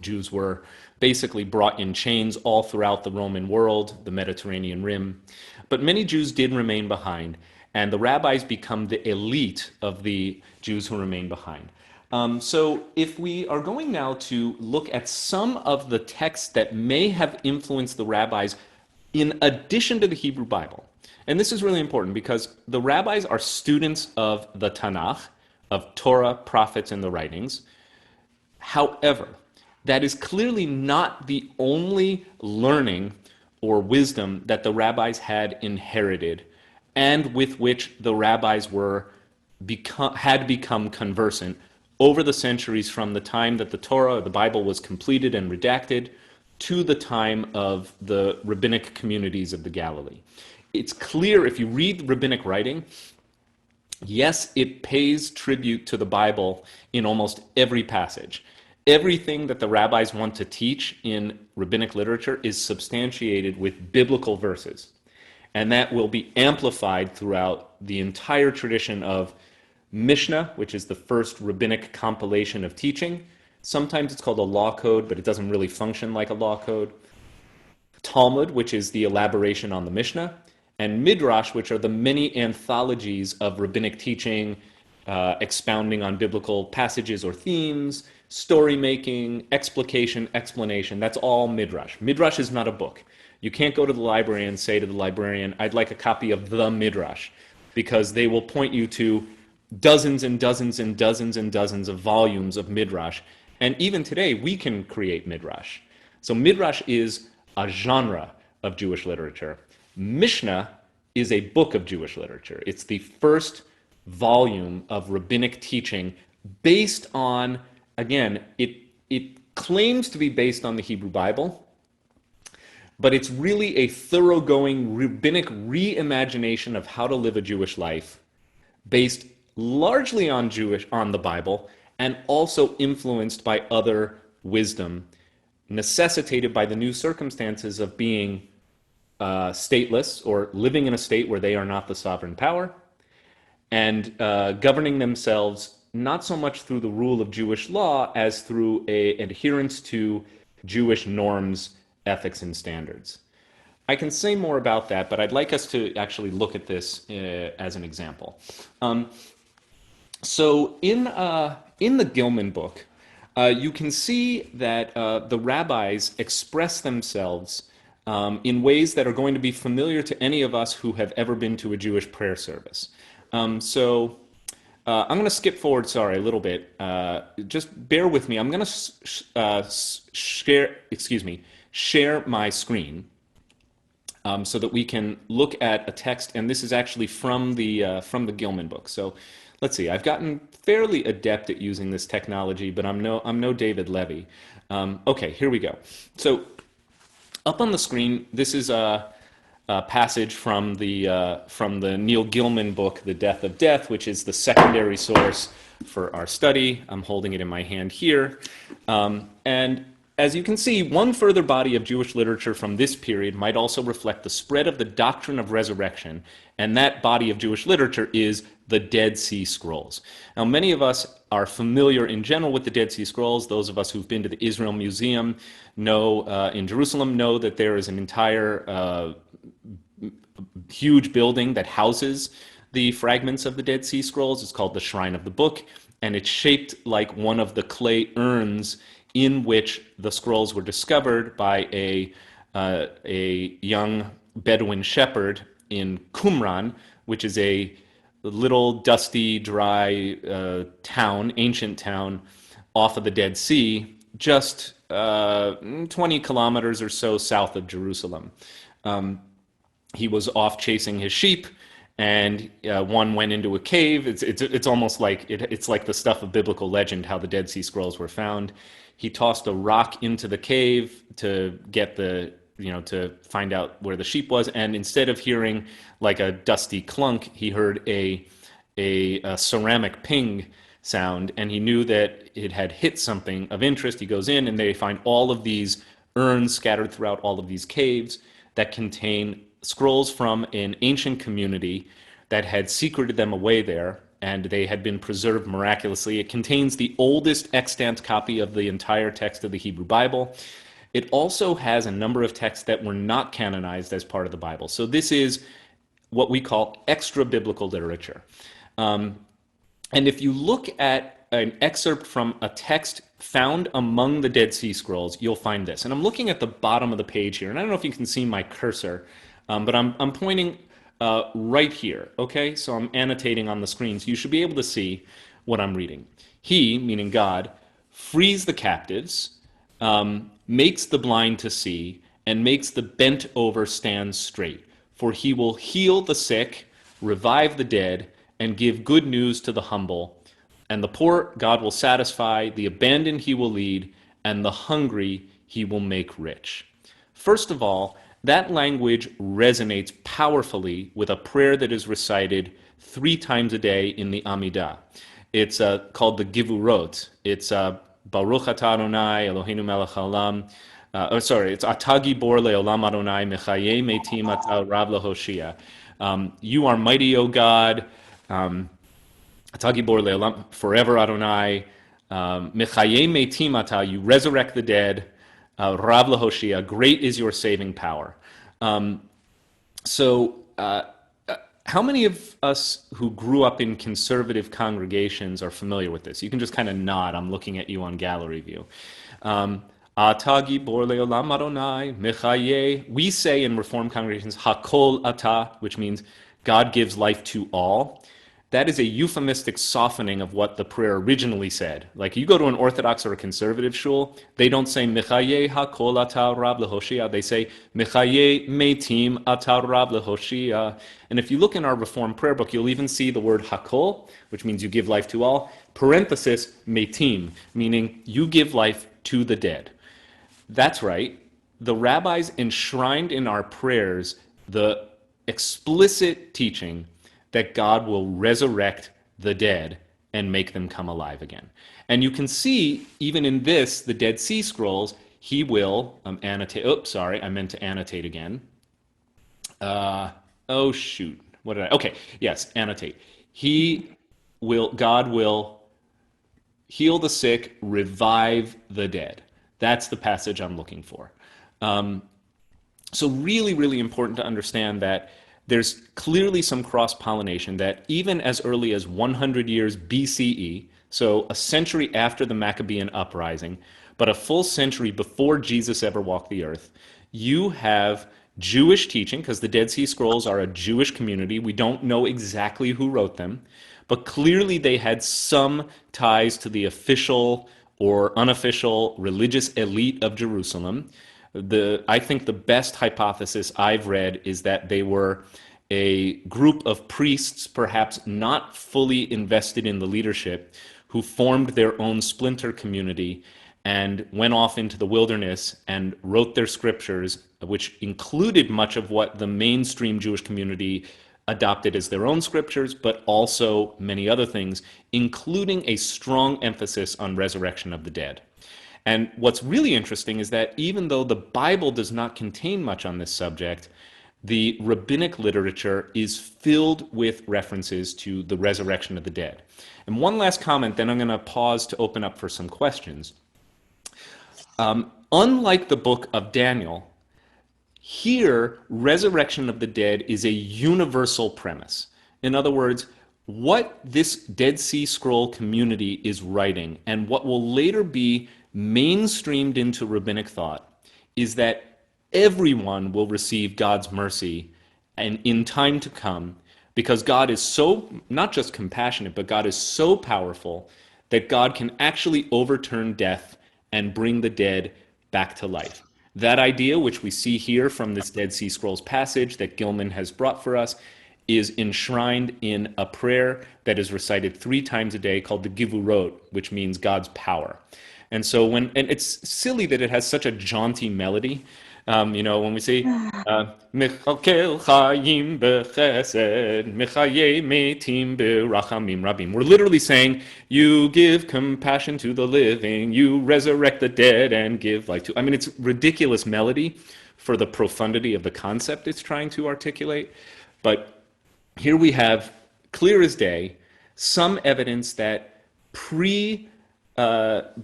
Jews were basically brought in chains all throughout the Roman world, the Mediterranean Rim. But many Jews did remain behind, and the rabbis become the elite of the Jews who remain behind. So if we are going now to look at some of the texts that may have influenced the rabbis in addition to the Hebrew Bible, and this is really important because the rabbis are students of the Tanakh, of Torah, prophets, and the writings. However, that is clearly not the only learning or wisdom that the rabbis had inherited and with which the rabbis had become conversant over the centuries from the time that the Torah, or the Bible, was completed and redacted to the time of the rabbinic communities of the Galilee. It's clear if you read rabbinic writing, yes, it pays tribute to the Bible in almost every passage. Everything that the rabbis want to teach in rabbinic literature is substantiated with biblical verses. And that will be amplified throughout the entire tradition of Mishnah, which is the first rabbinic compilation of teaching. Sometimes it's called a law code, but it doesn't really function like a law code. Talmud, which is the elaboration on the Mishnah. And Midrash, which are the many anthologies of rabbinic teaching, expounding on biblical passages or themes, story making, explication, explanation. That's all Midrash. Midrash is not a book. You can't go to the library and say to the librarian, I'd like a copy of the Midrash, because they will point you to dozens and dozens and dozens and dozens of volumes of Midrash. And even today, we can create Midrash. So Midrash is a genre of Jewish literature. Mishnah is a book of Jewish literature. It's the first volume of rabbinic teaching based on, again, it claims to be based on the Hebrew Bible, but it's really a thoroughgoing rabbinic reimagination of how to live a Jewish life based largely on the Bible, and also influenced by other wisdom, necessitated by the new circumstances of being stateless or living in a state where they are not the sovereign power, and governing themselves not so much through the rule of Jewish law as through a adherence to Jewish norms, ethics, and standards. I can say more about that, but I'd like us to actually look at this as an example. So in the Gilman book, you can see that the rabbis express themselves in ways that are going to be familiar to any of us who have ever been to a Jewish prayer service. So I'm going to skip forward, sorry, a little bit. Just bear with me. I'm going to share my screen so that we can look at a text, and this is actually from the Gilman book. So let's see. I've gotten fairly adept at using this technology, but I'm no David Levy. Okay, here we go. So up on the screen, this is a passage from the Neil Gilman book, The Death of Death, which is the secondary source for our study. I'm holding it in my hand here. And as you can see, one further body of Jewish literature from this period might also reflect the spread of the doctrine of resurrection, and that body of Jewish literature is the Dead Sea Scrolls. Now, many of us are familiar in general with the Dead Sea Scrolls. Those of us who've been to the Israel Museum in Jerusalem know that there is an entire huge building that houses the fragments of the Dead Sea Scrolls. It's called the Shrine of the Book, and it's shaped like one of the clay urns in which the scrolls were discovered by a young Bedouin shepherd in Qumran, which is a little dusty, dry town, ancient town off of the Dead Sea, just 20 kilometers or so south of Jerusalem. He was off chasing his sheep, and one went into a cave. It's almost like it's like the stuff of biblical legend how the Dead Sea Scrolls were found. He tossed a rock into the cave to get to find out where the sheep was, and instead of hearing like a dusty clunk, he heard a ceramic ping sound, and he knew that it had hit something of interest. He goes in, and they find all of these urns scattered throughout all of these caves that contain scrolls from an ancient community that had secreted them away there, and they had been preserved miraculously. It contains the oldest extant copy of the entire text of the Hebrew Bible. It also has a number of texts that were not canonized as part of the Bible. So this is what we call extra-biblical literature. And if you look at an excerpt from a text found among the Dead Sea Scrolls, you'll find this. And I'm looking at the bottom of the page here, and I don't know if you can see my cursor, but I'm pointing right here, okay? So I'm annotating on the screen, so you should be able to see what I'm reading. He, meaning God, frees the captives, makes the blind to see, and makes the bent over stand straight. For he will heal the sick, revive the dead, and give good news to the humble. And the poor God will satisfy, the abandoned he will lead, and the hungry he will make rich. First of all, that language resonates powerfully with a prayer that is recited 3 times a day in the Amidah. It's called the Givurot. It's Baruch atah Adonai Eloheinu melech haolam. It's Atah Gibor leolam Adonai mechayei metim atah Rav lehoshia. You are mighty, O God. Atah Gibor leolam, forever Adonai. Mechayei metim atah, you resurrect the dead. Rav lehoshia, great is your saving power. How many of us who grew up in conservative congregations are familiar with this? You can just kind of nod. I'm looking at you on gallery view. Atah gibor leolam Adonai mechayeh. We say in Reformed congregations, hakol atah, which means God gives life to all. That is a euphemistic softening of what the prayer originally said. Like you go to an Orthodox or a conservative shul, they don't say Mechayeh hakol atah Rav lehoshia. They say Mechayeh metim atah Rav lehoshia. And if you look in our Reformed prayer book, you'll even see the word hakol, which means you give life to all. Parenthesis metim, meaning you give life to the dead. That's right. The rabbis enshrined in our prayers the explicit teaching that God will resurrect the dead and make them come alive again. And you can see, even in this, the Dead Sea Scrolls, he will annotate. Oops, sorry, I meant to annotate again. Oh, shoot. What did I? Okay, yes, annotate. God will heal the sick, revive the dead. That's the passage I'm looking for. So really, really important to understand that there's clearly some cross-pollination, that even as early as 100 years BCE, so a century after the Maccabean uprising, but a full century before Jesus ever walked the earth, you have Jewish teaching, because the Dead Sea Scrolls are a Jewish community. We don't know exactly who wrote them, but clearly they had some ties to the official or unofficial religious elite of Jerusalem. I think the best hypothesis I've read is that they were a group of priests, perhaps not fully invested in the leadership, who formed their own splinter community and went off into the wilderness and wrote their scriptures, which included much of what the mainstream Jewish community adopted as their own scriptures, but also many other things, including a strong emphasis on resurrection of the dead. And what's really interesting is that even though the Bible does not contain much on this subject, the rabbinic literature is filled with references to the resurrection of the dead. And one last comment, then I'm going to pause to open up for some questions. Unlike the book of Daniel, here, resurrection of the dead is a universal premise. In other words, what this Dead Sea Scroll community is writing, and what will later be mainstreamed into rabbinic thought, is that everyone will receive God's mercy and in time to come, because God is so, not just compassionate, but God is so powerful that God can actually overturn death and bring the dead back to life. That idea, which we see here from this Dead Sea Scrolls passage that Gilman has brought for us, is enshrined in a prayer that is recited 3 times a day called the Givurot, which means God's power. And so and it's silly that it has such a jaunty melody. When we say, Mechakel Chayim Bechesed, Mechaye Metim Berachamim Rabim, we're literally saying, you give compassion to the living, you resurrect the dead and give life to. I mean, it's ridiculous melody for the profundity of the concept it's trying to articulate. But here we have, clear as day, some evidence that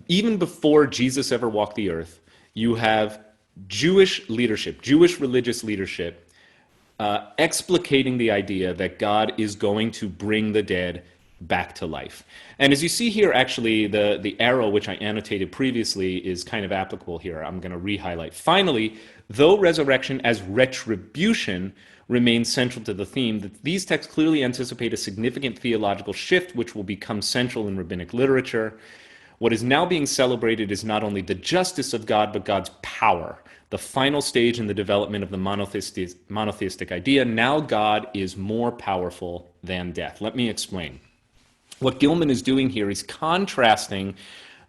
even before Jesus ever walked the earth, you have Jewish leadership, Jewish religious leadership, explicating the idea that God is going to bring the dead back to life. And as you see here, actually, the arrow which I annotated previously is kind of applicable here. I'm going to re-highlight. Finally, though resurrection as retribution remains central to the theme, these texts clearly anticipate a significant theological shift which will become central in rabbinic literature. What is now being celebrated is not only the justice of God, but God's power, the final stage in the development of the monotheistic idea. Now God is more powerful than death. Let me explain. What Gilman is doing here is contrasting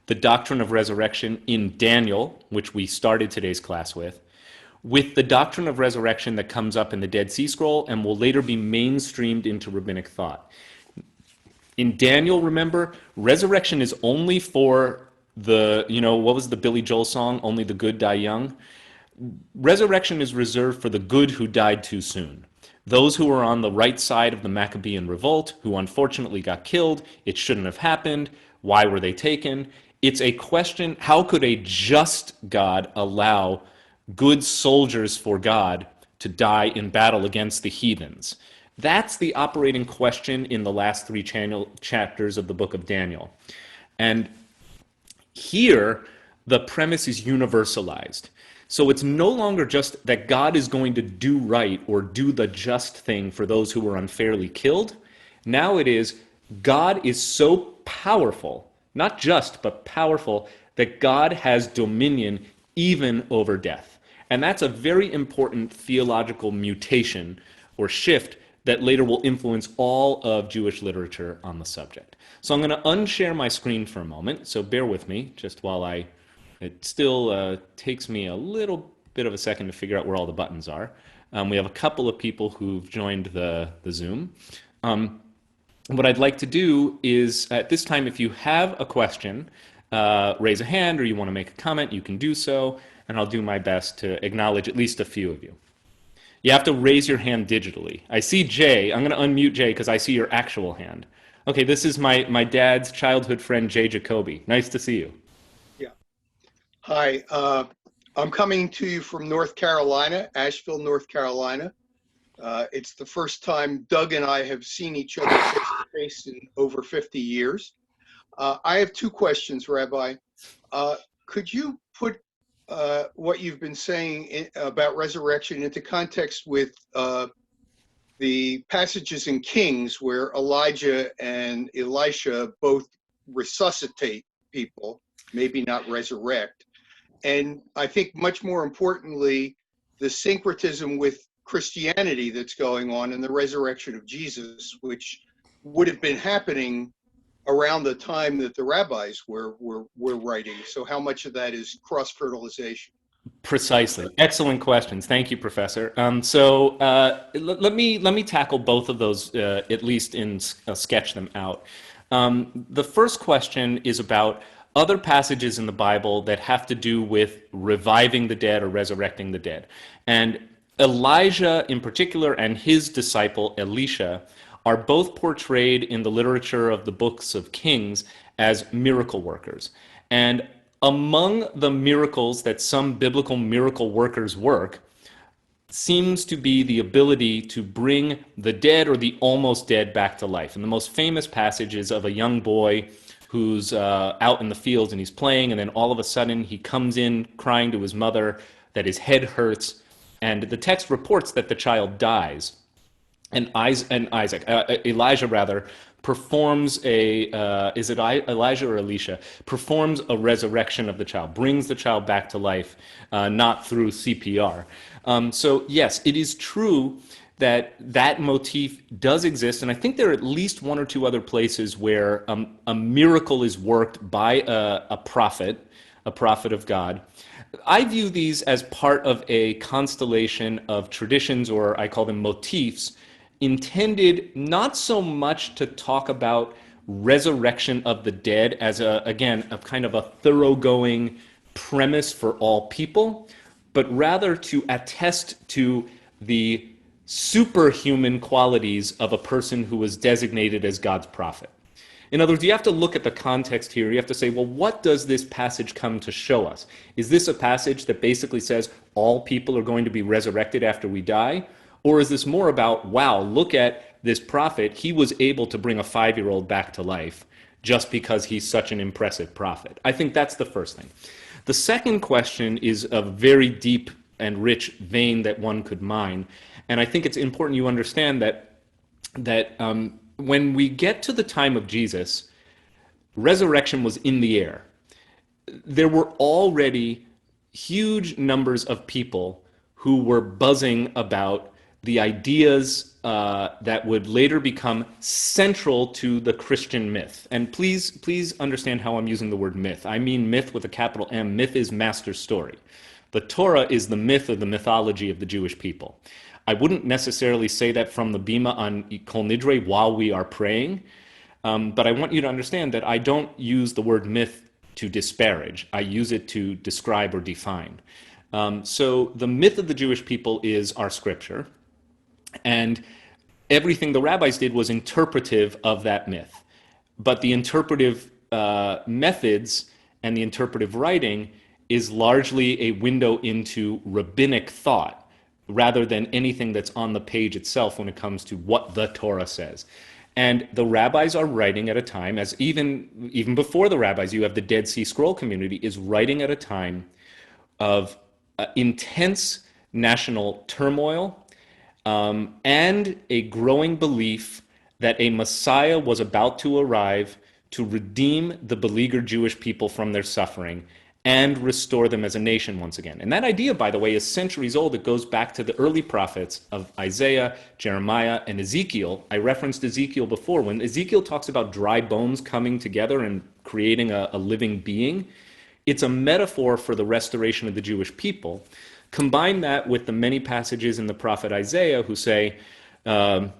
the doctrine of resurrection in Daniel, which we started today's class with the doctrine of resurrection that comes up in the Dead Sea Scroll and will later be mainstreamed into rabbinic thought. In Daniel, remember, resurrection is only for what was the Billy Joel song, Only the Good Die Young? Resurrection is reserved for the good who died too soon. Those who were on the right side of the Maccabean revolt, who unfortunately got killed, it shouldn't have happened, why were they taken? It's a question, how could a just God allow good soldiers for God to die in battle against the heathens? That's the operating question in the last 3 chapters of the book of Daniel. And here, the premise is universalized. So it's no longer just that God is going to do right or do the just thing for those who were unfairly killed. Now it is, God is so powerful, not just, but powerful, that God has dominion even over death. And that's a very important theological mutation or shift that later will influence all of Jewish literature on the subject. So I'm going to unshare my screen for a moment, so bear with me just while it still takes me a little bit of a second to figure out where all the buttons are. We have a couple of people who've joined the Zoom. What I'd like to do is, at this time, if you have a question, raise a hand, or you want to make a comment, you can do so, and I'll do my best to acknowledge at least a few of you. You have to raise your hand digitally. I see Jay. I'm going to unmute Jay because I see your actual hand. Okay, this is my dad's childhood friend, Jay Jacoby. Nice to see you. Yeah. Hi. I'm coming to you from North Carolina, Asheville, North Carolina. It's the first time Doug and I have seen each other face to face in over 50 years. I have two questions, Rabbi. Could you put what you've been saying about resurrection into context with the passages in Kings where Elijah and Elisha both resuscitate people, maybe not resurrect? And I think much more importantly, the syncretism with Christianity that's going on and the resurrection of Jesus, which would have been happening around the time that the rabbis were writing. So how much of that is cross-fertilization? Precisely. Excellent questions. Thank you, Professor. Let me tackle both of those, at least sketch them out. The first question is about other passages in the Bible that have to do with reviving the dead or resurrecting the dead. And Elijah in particular and his disciple Elisha are both portrayed in the literature of the books of Kings as miracle workers. And among the miracles that some biblical miracle workers work seems to be the ability to bring the dead or the almost dead back to life. And the most famous passage is of a young boy who's out in the fields and he's playing, and then all of a sudden he comes in crying to his mother that his head hurts, and the text reports that the child dies. And Elijah rather, performs Elijah or Elisha, performs a resurrection of the child, brings the child back to life, not through CPR. So yes, it is true that motif does exist, and I think there are at least one or two other places where a miracle is worked by a prophet of God. I view these as part of a constellation of traditions, or I call them motifs, intended not so much to talk about resurrection of the dead as a kind of a thoroughgoing premise for all people, but rather to attest to the superhuman qualities of a person who was designated as God's prophet. In other words, you have to look at the context here. You have to say, well, what does this passage come to show us? Is this a passage that basically says all people are going to be resurrected after we die? Or is this more about, wow, look at this prophet. He was able to bring a 5-year-old back to life just because he's such an impressive prophet. I think that's the first thing. The second question is a very deep and rich vein that one could mine. And I think it's important you understand that when we get to the time of Jesus, resurrection was in the air. There were already huge numbers of people who were buzzing about the ideas that would later become central to the Christian myth. And please understand how I'm using the word myth. I mean myth with a capital M. Myth is master story. The Torah is the myth of the mythology of the Jewish people. I wouldn't necessarily say that from the Bima on Kol Nidre while we are praying, but I want you to understand that I don't use the word myth to disparage. I use it to describe or define. So the myth of the Jewish people is our scripture, and everything the rabbis did was interpretive of that myth. But the interpretive methods and the interpretive writing is largely a window into rabbinic thought, rather than anything that's on the page itself when it comes to what the Torah says. And the rabbis are writing at a time, as even before the rabbis, you have the Dead Sea Scroll community, is writing at a time of intense national turmoil and a growing belief that a Messiah was about to arrive to redeem the beleaguered Jewish people from their suffering and restore them as a nation once again. And that idea, by the way, is centuries old. It goes back to the early prophets of Isaiah, Jeremiah, and Ezekiel. I referenced Ezekiel before. When Ezekiel talks about dry bones coming together and creating a living being, it's a metaphor for the restoration of the Jewish people. Combine that with the many passages in the prophet Isaiah who say, behold,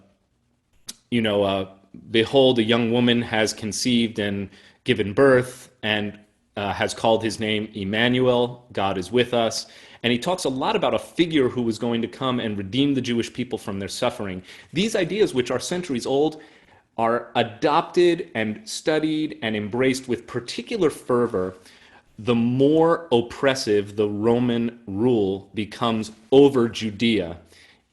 a young woman has conceived and given birth, and has called his name Emmanuel, God is with us. And he talks a lot about a figure who was going to come and redeem the Jewish people from their suffering. These ideas, which are centuries old, are adopted and studied and embraced with particular fervor the more oppressive the Roman rule becomes over Judea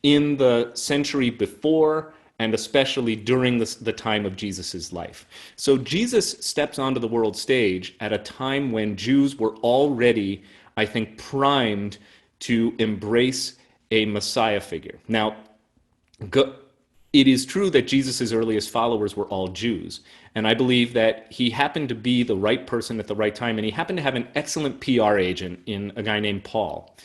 in the century before and especially during the time of Jesus' life. So Jesus steps onto the world stage at a time when Jews were already, I think, primed to embrace a Messiah figure. Now, it is true that Jesus' earliest followers were all Jews, and I believe that he happened to be the right person at the right time, and he happened to have an excellent PR agent in a guy named Paul,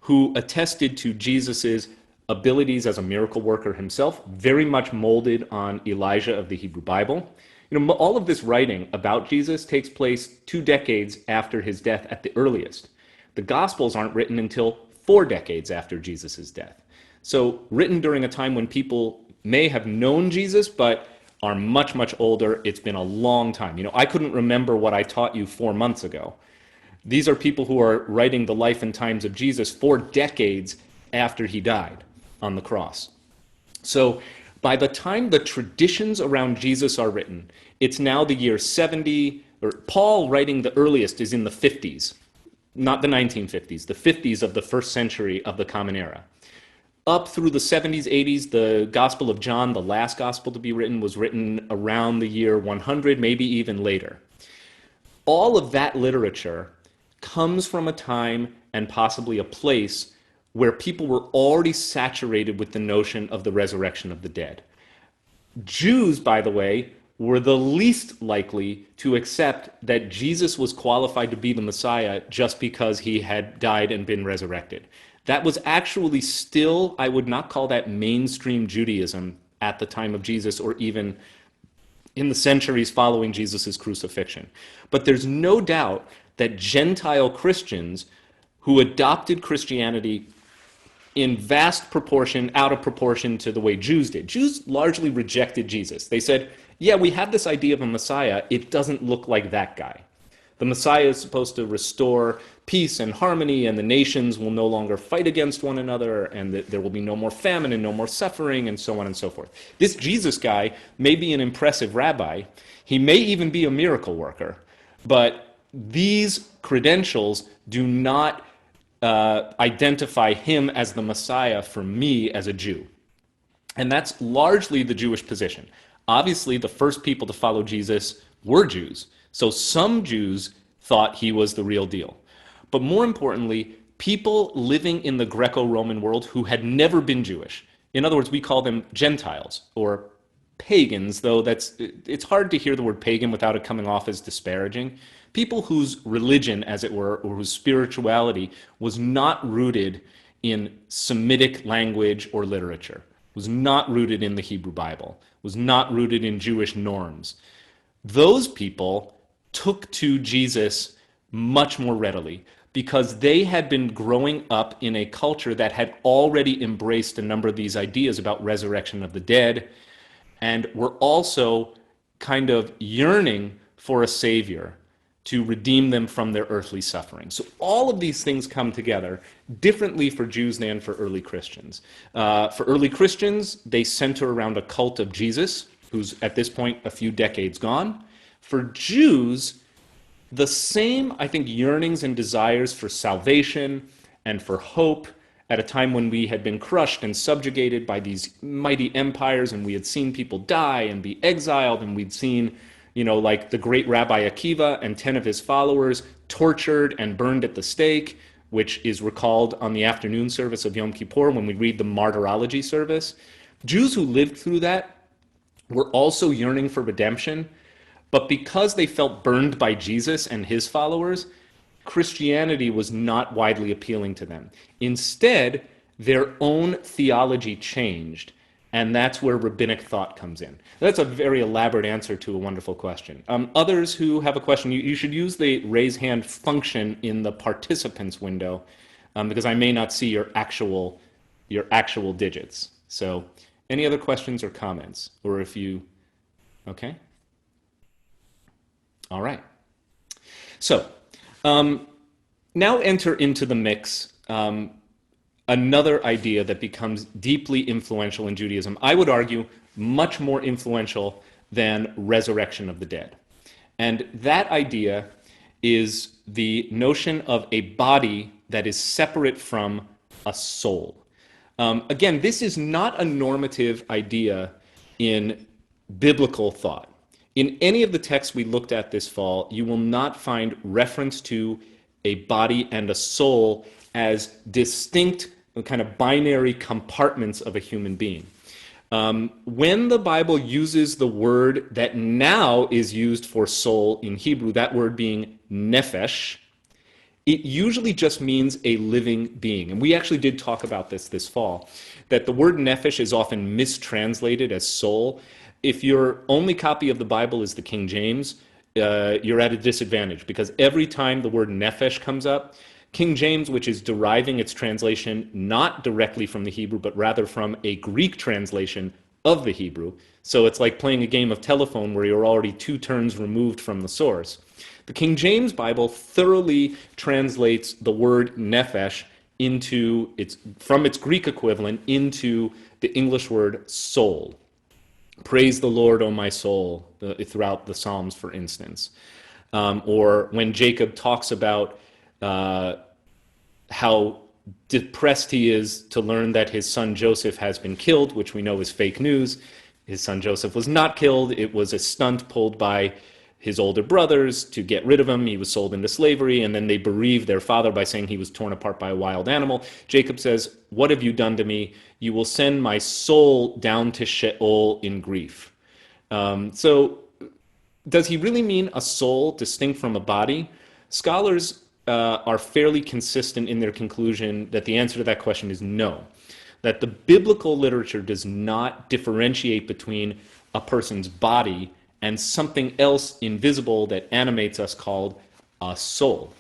who attested to Jesus's abilities as a miracle worker himself, very much molded on Elijah of the Hebrew Bible. You know, all of this writing about Jesus takes place 2 decades after his death at the earliest. The Gospels aren't written until 4 decades after Jesus' death. So written during a time when people may have known Jesus, but are much, much older. It's been a long time. You know, I couldn't remember what I taught you 4 months ago. These are people who are writing the life and times of Jesus 4 decades after he died on the cross. So by the time the traditions around Jesus are written, it's now the year 70, or Paul writing the earliest is in the 50s, not the 1950s, the 50s of the first century of the Common Era. Up through the 70s, 80s, the Gospel of John, the last gospel to be written, was written around the year 100, maybe even later. All of that literature comes from a time and possibly a place where people were already saturated with the notion of the resurrection of the dead. Jews, by the way, were the least likely to accept that Jesus was qualified to be the Messiah just because he had died and been resurrected. That was actually still, I would not call that mainstream Judaism at the time of Jesus or even in the centuries following Jesus' crucifixion. But there's no doubt that Gentile Christians who adopted Christianity in vast proportion, out of proportion to the way Jews did. Jews largely rejected Jesus. They said, yeah, we have this idea of a Messiah. It doesn't look like that guy. The Messiah is supposed to restore peace and harmony, and the nations will no longer fight against one another, and that there will be no more famine and no more suffering, and so on and so forth. This Jesus guy may be an impressive rabbi. He may even be a miracle worker. But these credentials do not identify him as the Messiah for me as a Jew. And that's largely the Jewish position. Obviously, the first people to follow Jesus were Jews. So some Jews thought he was the real deal. But more importantly, people living in the Greco-Roman world who had never been Jewish. In other words, we call them Gentiles or pagans, though it's hard to hear the word pagan without it coming off as disparaging. People whose religion, as it were, or whose spirituality was not rooted in Semitic language or literature, was not rooted in the Hebrew Bible, was not rooted in Jewish norms. Those people took to Jesus much more readily because they had been growing up in a culture that had already embraced a number of these ideas about resurrection of the dead and were also kind of yearning for a savior to redeem them from their earthly suffering. So all of these things come together differently for Jews than for early Christians. For early Christians, they center around a cult of Jesus, who's at this point a few decades gone. For Jews, the same, I think, yearnings and desires for salvation and for hope at a time when we had been crushed and subjugated by these mighty empires and we had seen people die and be exiled and we'd seen, you know, like the great Rabbi Akiva and 10 of his followers tortured and burned at the stake, which is recalled on the afternoon service of Yom Kippur when we read the martyrology service. Jews who lived through that were also yearning for redemption, but because they felt burned by Jesus and his followers, Christianity was not widely appealing to them. Instead, their own theology changed, and that's where rabbinic thought comes in. That's a very elaborate answer to a wonderful question. Others who have a question, you should use the raise hand function in the participants window because I may not see your actual digits. So any other questions or comments? Or if you, okay? All right. So Now enter into the mix another idea that becomes deeply influential in Judaism. I would argue much more influential than resurrection of the dead. And that idea is the notion of a body that is separate from a soul. Again, this is not a normative idea in biblical thought. In any of the texts we looked at this fall, you will not find reference to a body and a soul as distinct kind of binary compartments of a human being. When the Bible uses the word that now is used for soul in Hebrew, that word being nephesh, it usually just means a living being. And we actually did talk about this fall, that the word nephesh is often mistranslated as soul. If your only copy of the Bible is the King James, you're at a disadvantage, because every time the word nephesh comes up, King James, which is deriving its translation not directly from the Hebrew, but rather from a Greek translation of the Hebrew. So it's like playing a game of telephone where you're already 2 turns removed from the source. The King James Bible thoroughly translates the word nephesh from its Greek equivalent into the English word soul. Praise the Lord, O my soul, throughout the Psalms, for instance. Or when Jacob talks about how depressed he is to learn that his son Joseph has been killed, which we know is fake news. His son Joseph was not killed. It was a stunt pulled by his older brothers to get rid of him. He was sold into slavery, and then they bereaved their father by saying he was torn apart by a wild animal. Jacob says, "What have you done to me? You will send my soul down to Sheol in grief." So does he really mean a soul distinct from a body? Scholars are fairly consistent in their conclusion that the answer to that question is no, that the biblical literature does not differentiate between a person's body and something else invisible that animates us called a soul.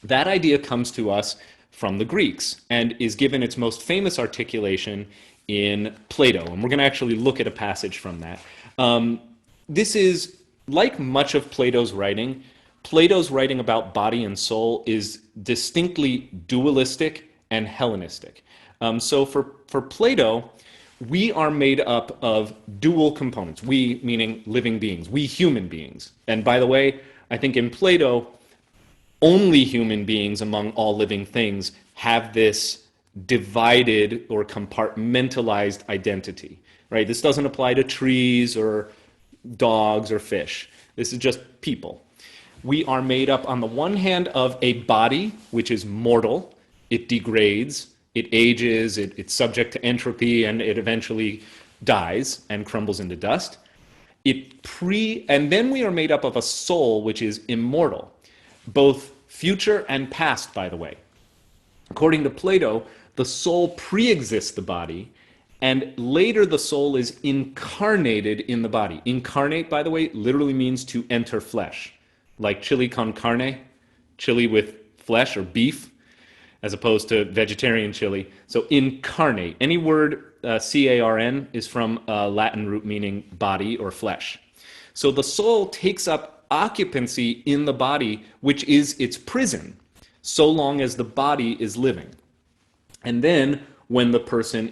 That idea comes to us from the Greeks and is given its most famous articulation in Plato, and we're going to actually look at a passage from that. This is, like much of Plato's writing about body and soul is distinctly dualistic and Hellenistic. So for Plato, we are made up of dual components. We, meaning living beings. We human beings. And by the way, I think in Plato, only human beings among all living things have this divided or compartmentalized identity, right? This doesn't apply to trees or dogs or fish. This is just people. We are made up, on the one hand, of a body, which is mortal. It degrades, it ages, it's subject to entropy, and it eventually dies and crumbles into dust. And then we are made up of a soul, which is immortal, both future and past, by the way. According to Plato, the soul pre-exists the body, and later the soul is incarnated in the body. Incarnate, by the way, literally means to enter flesh, like chili con carne, chili with flesh or beef, as opposed to vegetarian chili. So incarnate. Any word C-A-R-N is from a Latin root meaning body or flesh. So the soul takes up occupancy in the body, which is its prison, so long as the body is living. And then when the person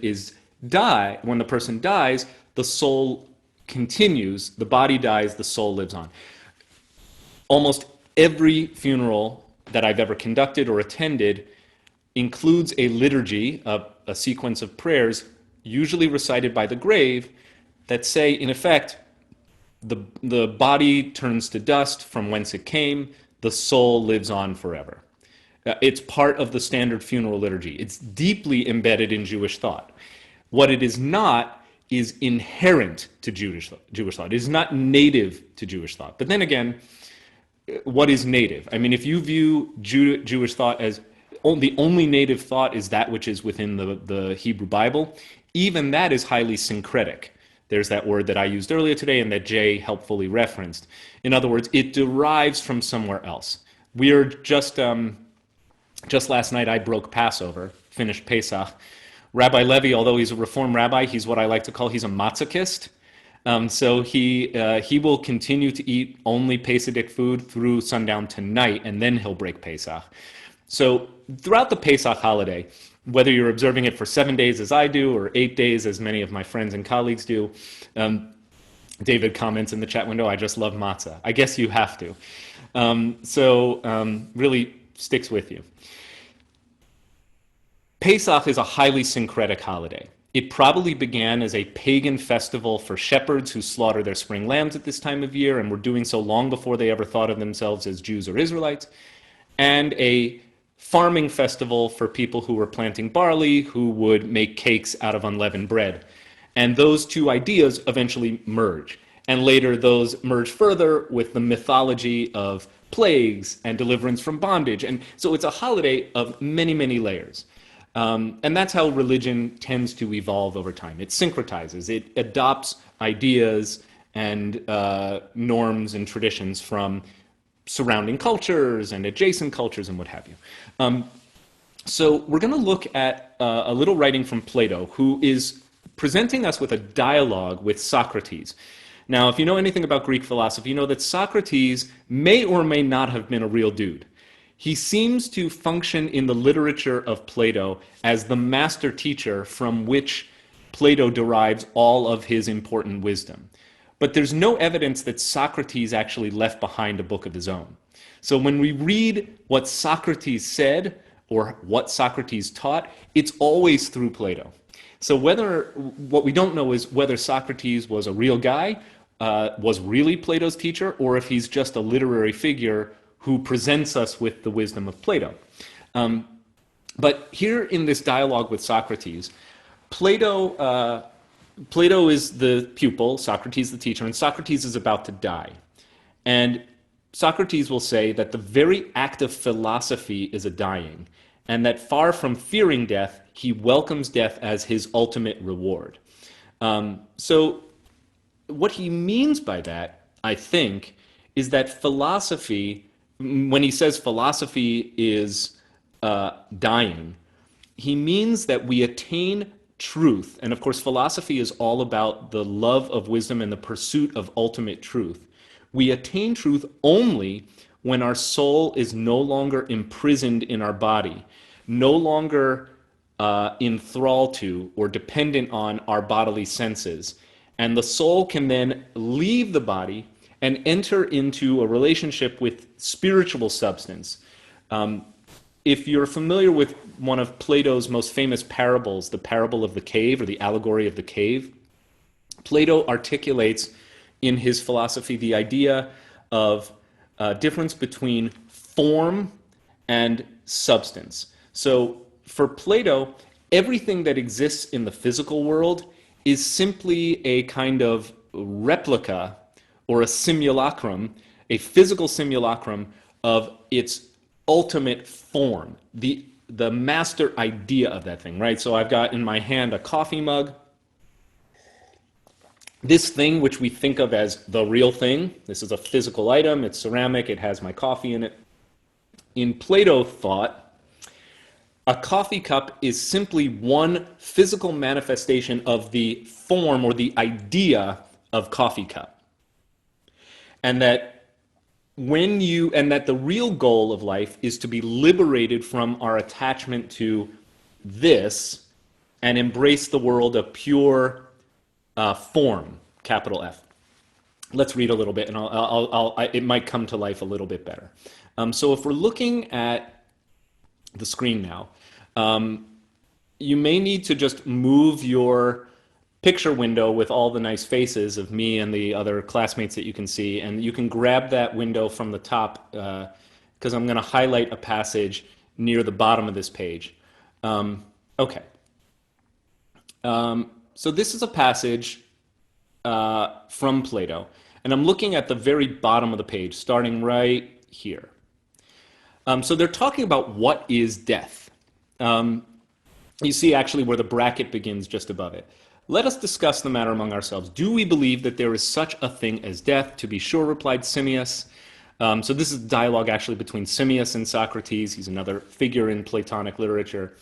dies, the soul continues, the body dies, the soul lives on. Almost every funeral that I've ever conducted or attended includes a liturgy, a sequence of prayers, usually recited by the grave, that say, in effect, the body turns to dust from whence it came, the soul lives on forever. It's part of the standard funeral liturgy. It's deeply embedded in Jewish thought. What it is not is inherent to Jewish thought. It is not native to Jewish thought. But then again, what is native? I mean, if you view Jewish thought as the only native thought is that which is within the Hebrew Bible, even that is highly syncretic. There's that word that I used earlier today and that Jay helpfully referenced. In other words, it derives from somewhere else. We are just last night I broke Passover, finished Pesach. Rabbi Levy, although he's a Reform rabbi, he's what I like to call, he's a masochist. So he will continue to eat only Pesach food through sundown tonight, and then he'll break Pesach. So throughout the Pesach holiday, whether you're observing it for 7 days as I do, or 8 days as many of my friends and colleagues do, David comments in the chat window, I just love matzah. I guess you have to. Really sticks with you. Pesach is a highly syncretic holiday. It probably began as a pagan festival for shepherds who slaughter their spring lambs at this time of year and were doing so long before they ever thought of themselves as Jews or Israelites, and a farming festival for people who were planting barley, who would make cakes out of unleavened bread. And those two ideas eventually merge. And later those merge further with the mythology of plagues and deliverance from bondage. And so it's a holiday of many, many layers. And that's how religion tends to evolve over time. It syncretizes, it adopts ideas and norms and traditions from surrounding cultures and adjacent cultures and what have you. So we're going to look at a little writing from Plato, who is presenting us with a dialogue with Socrates. Now, if you know anything about Greek philosophy, you know that Socrates may or may not have been a real dude. He seems to function in the literature of Plato as the master teacher from which Plato derives all of his important wisdom. But there's no evidence that Socrates actually left behind a book of his own. So when we read what Socrates said or what Socrates taught, it's always through Plato. So what we don't know is whether Socrates was a real guy, was really Plato's teacher, or if he's just a literary figure who presents us with the wisdom of Plato. But here in this dialogue with Socrates, Plato is the pupil, Socrates the teacher, and Socrates is about to die. And Socrates will say that the very act of philosophy is a dying, and that far from fearing death, he welcomes death as his ultimate reward. So what he means by that, I think, is that philosophy, when he says philosophy is dying, he means that we attain truth. And of course, philosophy is all about the love of wisdom and the pursuit of ultimate truth. We attain truth only when our soul is no longer imprisoned in our body, no longer enthralled to or dependent on our bodily senses. And the soul can then leave the body and enter into a relationship with spiritual substance. If you're familiar with one of Plato's most famous parables, the parable of the cave or the allegory of the cave, Plato articulates in his philosophy the idea of difference between form and substance. So for Plato, everything that exists in the physical world is simply a kind of replica or a simulacrum, a physical simulacrum of its ultimate form, the master idea of that thing, right? So I've got in my hand a coffee mug. This thing, which we think of as the real thing, this is a physical item, it's ceramic, it has my coffee in it. In Plato thought, a coffee cup is simply one physical manifestation of the form or the idea of coffee cup. And that the real goal of life is to be liberated from our attachment to this and embrace the world of pure form, capital F. Let's read a little bit, and it might come to life a little bit better. So if we're looking at the screen now, you may need to just move your picture window with all the nice faces of me and the other classmates that you can see, and you can grab that window from the top because I'm going to highlight a passage near the bottom of this page. Okay. So this is a passage from Plato, and I'm looking at the very bottom of the page, starting right here. So they're talking about what is death. You see actually where the bracket begins just above it. Let us discuss the matter among ourselves. Do we believe that there is such a thing as death? To be sure, replied Simmias. So this is dialogue actually between Simmias and Socrates. He's another figure in Platonic literature.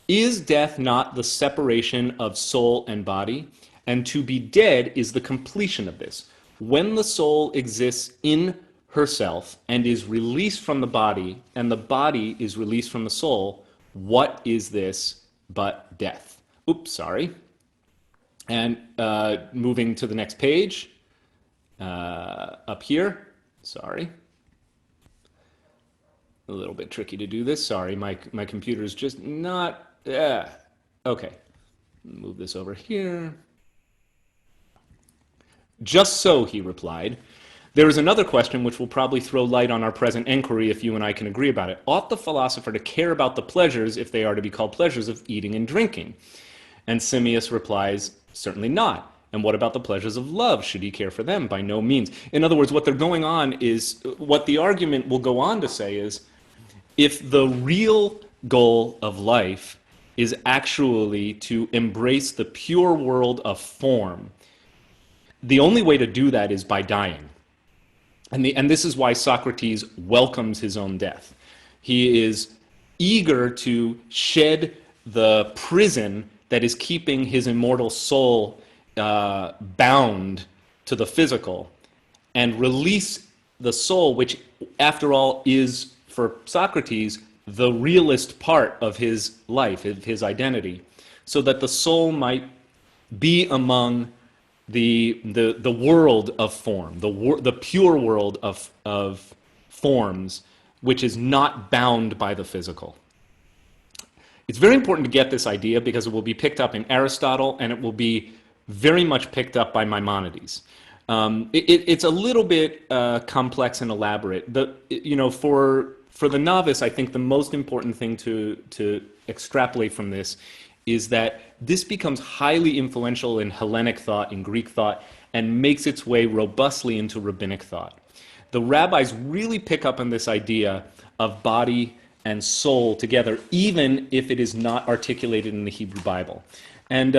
Is death not the separation of soul and body, And to be dead is the completion of this. When the soul exists in herself and is released from the body, and the body is released from the soul, what is this but death? Oops, sorry. And moving to the next page, up here, sorry. A little bit tricky to do this. Sorry, my computer is just not. Okay, move this over here. Just so, he replied. There is another question which will probably throw light on our present inquiry if you and I can agree about it. Ought the philosopher to care about the pleasures, if they are to be called pleasures, of eating and drinking? And Simmias replies, certainly not. And what about the pleasures of love? Should he care for them? By no means. In other words, what they're going on is, what the argument will go on to say is, if the real goal of life is actually to embrace the pure world of form, the only way to do that is by dying. And this is why Socrates welcomes his own death. He is eager to shed the prison that is keeping his immortal soul bound to the physical and release the soul, which, after all, is, for Socrates, the realist part of his life, of his identity, so that the soul might be among the world of form, the pure world of forms, which is not bound by the physical. It's very important to get this idea because it will be picked up in Aristotle and it will be very much picked up by Maimonides. It's a little bit complex and elaborate. For the novice, I think the most important thing to extrapolate from this is that this becomes highly influential in Hellenic thought, in Greek thought, and makes its way robustly into rabbinic thought. The rabbis really pick up on this idea of body and soul together, even if it is not articulated in the Hebrew Bible. And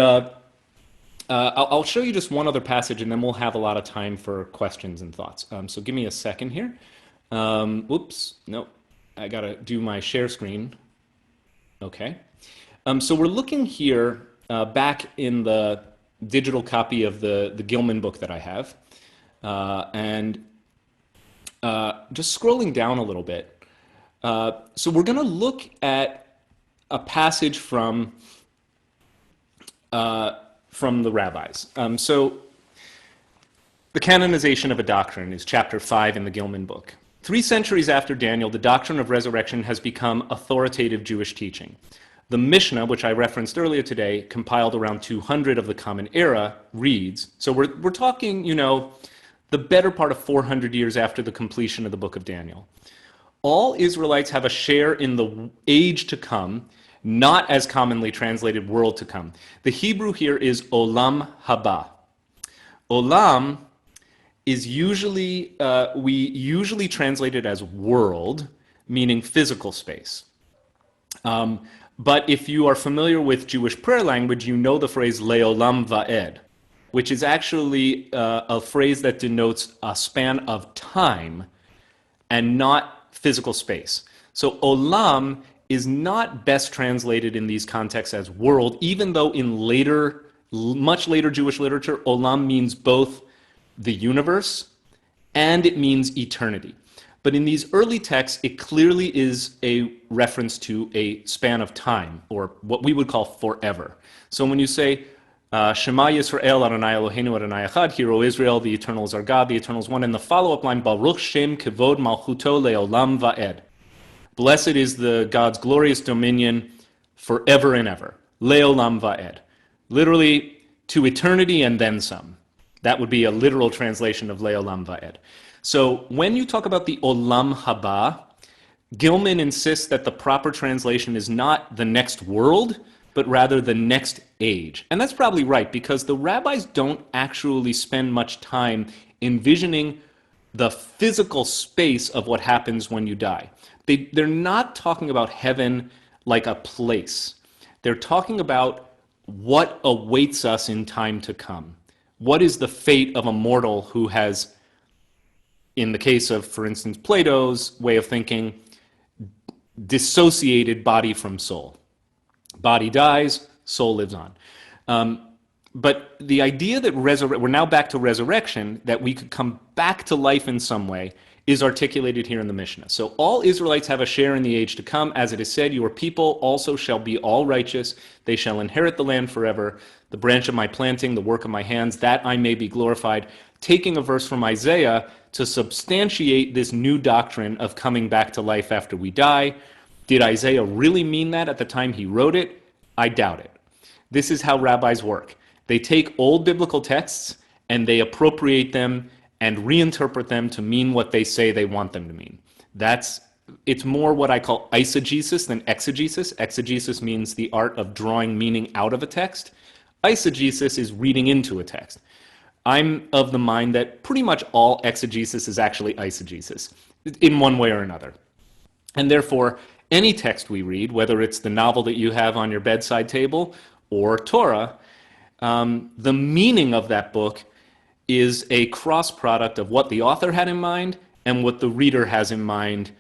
I'll show you just one other passage, and then we'll have a lot of time for questions and thoughts. So give me a second here. Oops, no, I gotta do my share screen. Okay. So we're looking here back in the digital copy of the Gilman book that I have, and just scrolling down a little bit. So we're going to look at a passage from the rabbis. So the canonization of a doctrine is chapter 5 in the Gilman book. 3 centuries after Daniel, the doctrine of resurrection has become authoritative Jewish teaching. The Mishnah, which I referenced earlier today, compiled around 200 of the Common Era, reads, so we're talking, the better part of 400 years after the completion of the book of Daniel. All Israelites have a share in the age to come, not as commonly translated world to come. The Hebrew here is olam haba. Olam is usually, we usually translate it as world, meaning physical space. But if you are familiar with Jewish prayer language, you know the phrase leolam va'ed, which is actually a phrase that denotes a span of time and not physical space. So olam is not best translated in these contexts as world, even though in much later Jewish literature, olam means both the universe and it means eternity. But in these early texts, it clearly is a reference to a span of time, or what we would call forever. So when you say, Shema Yisrael Adonai Eloheinu Adonai Echad, Hear, O Israel, the Eternal is our God, the Eternal is one, and the follow-up line, Baruch Shem Kevod Malchuto Leolam Va'ed. Blessed is the God's glorious dominion forever and ever. Leolam Va'ed. Literally, to eternity and then some. That would be a literal translation of Leolam Va'ed. So when you talk about the Olam Haba, Gilman insists that the proper translation is not the next world, but rather the next age. And that's probably right, because the rabbis don't actually spend much time envisioning the physical space of what happens when you die. They're not talking about heaven like a place. They're talking about what awaits us in time to come. What is the fate of a mortal who has, in the case of, for instance, Plato's way of thinking, dissociated body from soul. Body dies, soul lives on. but the idea that we're now back to resurrection, that we could come back to life in some way, is articulated here in the Mishnah. So all Israelites have a share in the age to come. As it is said, your people also shall be all righteous. They shall inherit the land forever. The branch of my planting, the work of my hands, that I may be glorified. Taking a verse from Isaiah to substantiate this new doctrine of coming back to life after we die. Did Isaiah really mean that at the time he wrote it? I doubt it. This is how rabbis work. They take old biblical texts and they appropriate them and reinterpret them to mean what they say they want them to mean. It's more what I call eisegesis than exegesis. Exegesis means the art of drawing meaning out of a text. Eisegesis is reading into a text. I'm of the mind that pretty much all exegesis is actually eisegesis in one way or another. And therefore, any text we read, whether it's the novel that you have on your bedside table or Torah, the meaning of that book is a cross product of what the author had in mind and what the reader has in mind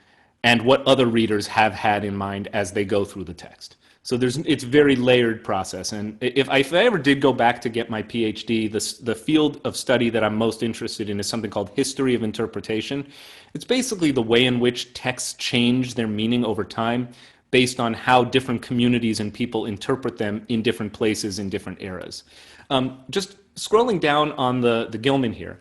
and what other readers have had in mind as they go through the text. So it's a very layered process. And if I ever did go back to get my PhD, the field of study that I'm most interested in is something called history of interpretation. It's basically the way in which texts change their meaning over time based on how different communities and people interpret them in different places in different eras. Just scrolling down on the Gilman here,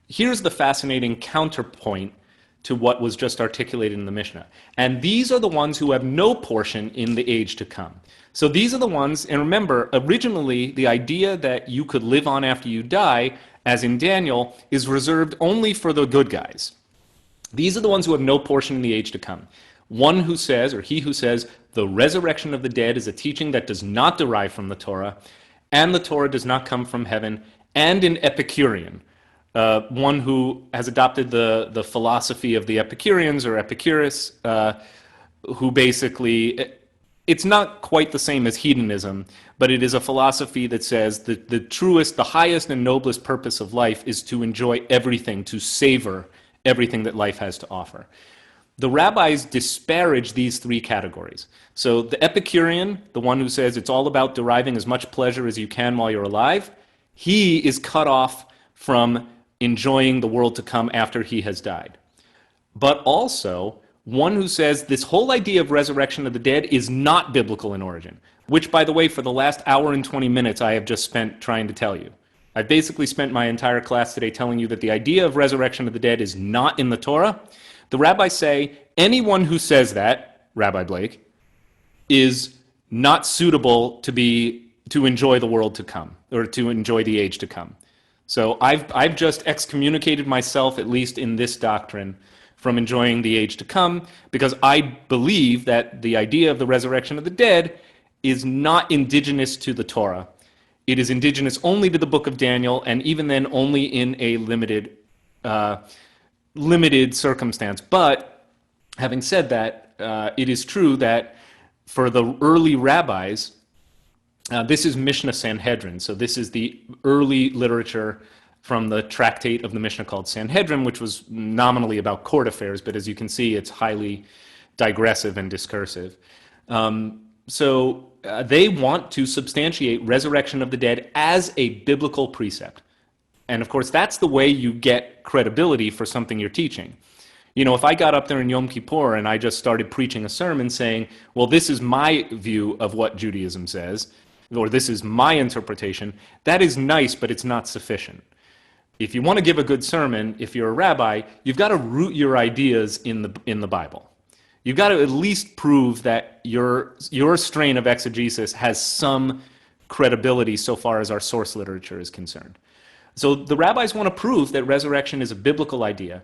here's the fascinating counterpoint to what was just articulated in the Mishnah. And these are the ones who have no portion in the age to come. So these are the ones, and remember, originally the idea that you could live on after you die, as in Daniel, is reserved only for the good guys. These are the ones who have no portion in the age to come. One who says, or he who says, the resurrection of the dead is a teaching that does not derive from the Torah, and the Torah does not come from heaven, and an Epicurean, one who has adopted the philosophy of the Epicureans or Epicurus, who basically, it's not quite the same as hedonism, but it is a philosophy that says that the truest, the highest and noblest purpose of life is to enjoy everything, to savor everything that life has to offer. The rabbis disparage these three categories. So the Epicurean, the one who says it's all about deriving as much pleasure as you can while you're alive, he is cut off from enjoying the world to come after he has died. But also, one who says this whole idea of resurrection of the dead is not biblical in origin, which, by the way, for the last hour and 20 minutes I have just spent trying to tell you. I've basically spent my entire class today telling you that the idea of resurrection of the dead is not in the Torah. The rabbis say anyone who says that, Rabbi Blake, is not suitable to enjoy the world to come, or to enjoy the age to come. So I've just excommunicated myself, at least in this doctrine, from enjoying the age to come, because I believe that the idea of the resurrection of the dead is not indigenous to the Torah. It is indigenous only to the book of Daniel, and even then only in a limited circumstance. But having said that, it is true that for the early rabbis, this is Mishnah Sanhedrin. So this is the early literature from the tractate of the Mishnah called Sanhedrin, which was nominally about court affairs, but as you can see, it's highly digressive and discursive. So they want to substantiate resurrection of the dead as a biblical precept. And of course, that's the way you get credibility for something you're teaching. You know, if I got up there in Yom Kippur and I just started preaching a sermon saying, well, this is my view of what Judaism says, or this is my interpretation, that is nice, but it's not sufficient. If you want to give a good sermon, if you're a rabbi, you've got to root your ideas in the Bible. You've got to at least prove that your strain of exegesis has some credibility so far as our source literature is concerned. So the rabbis want to prove that resurrection is a biblical idea.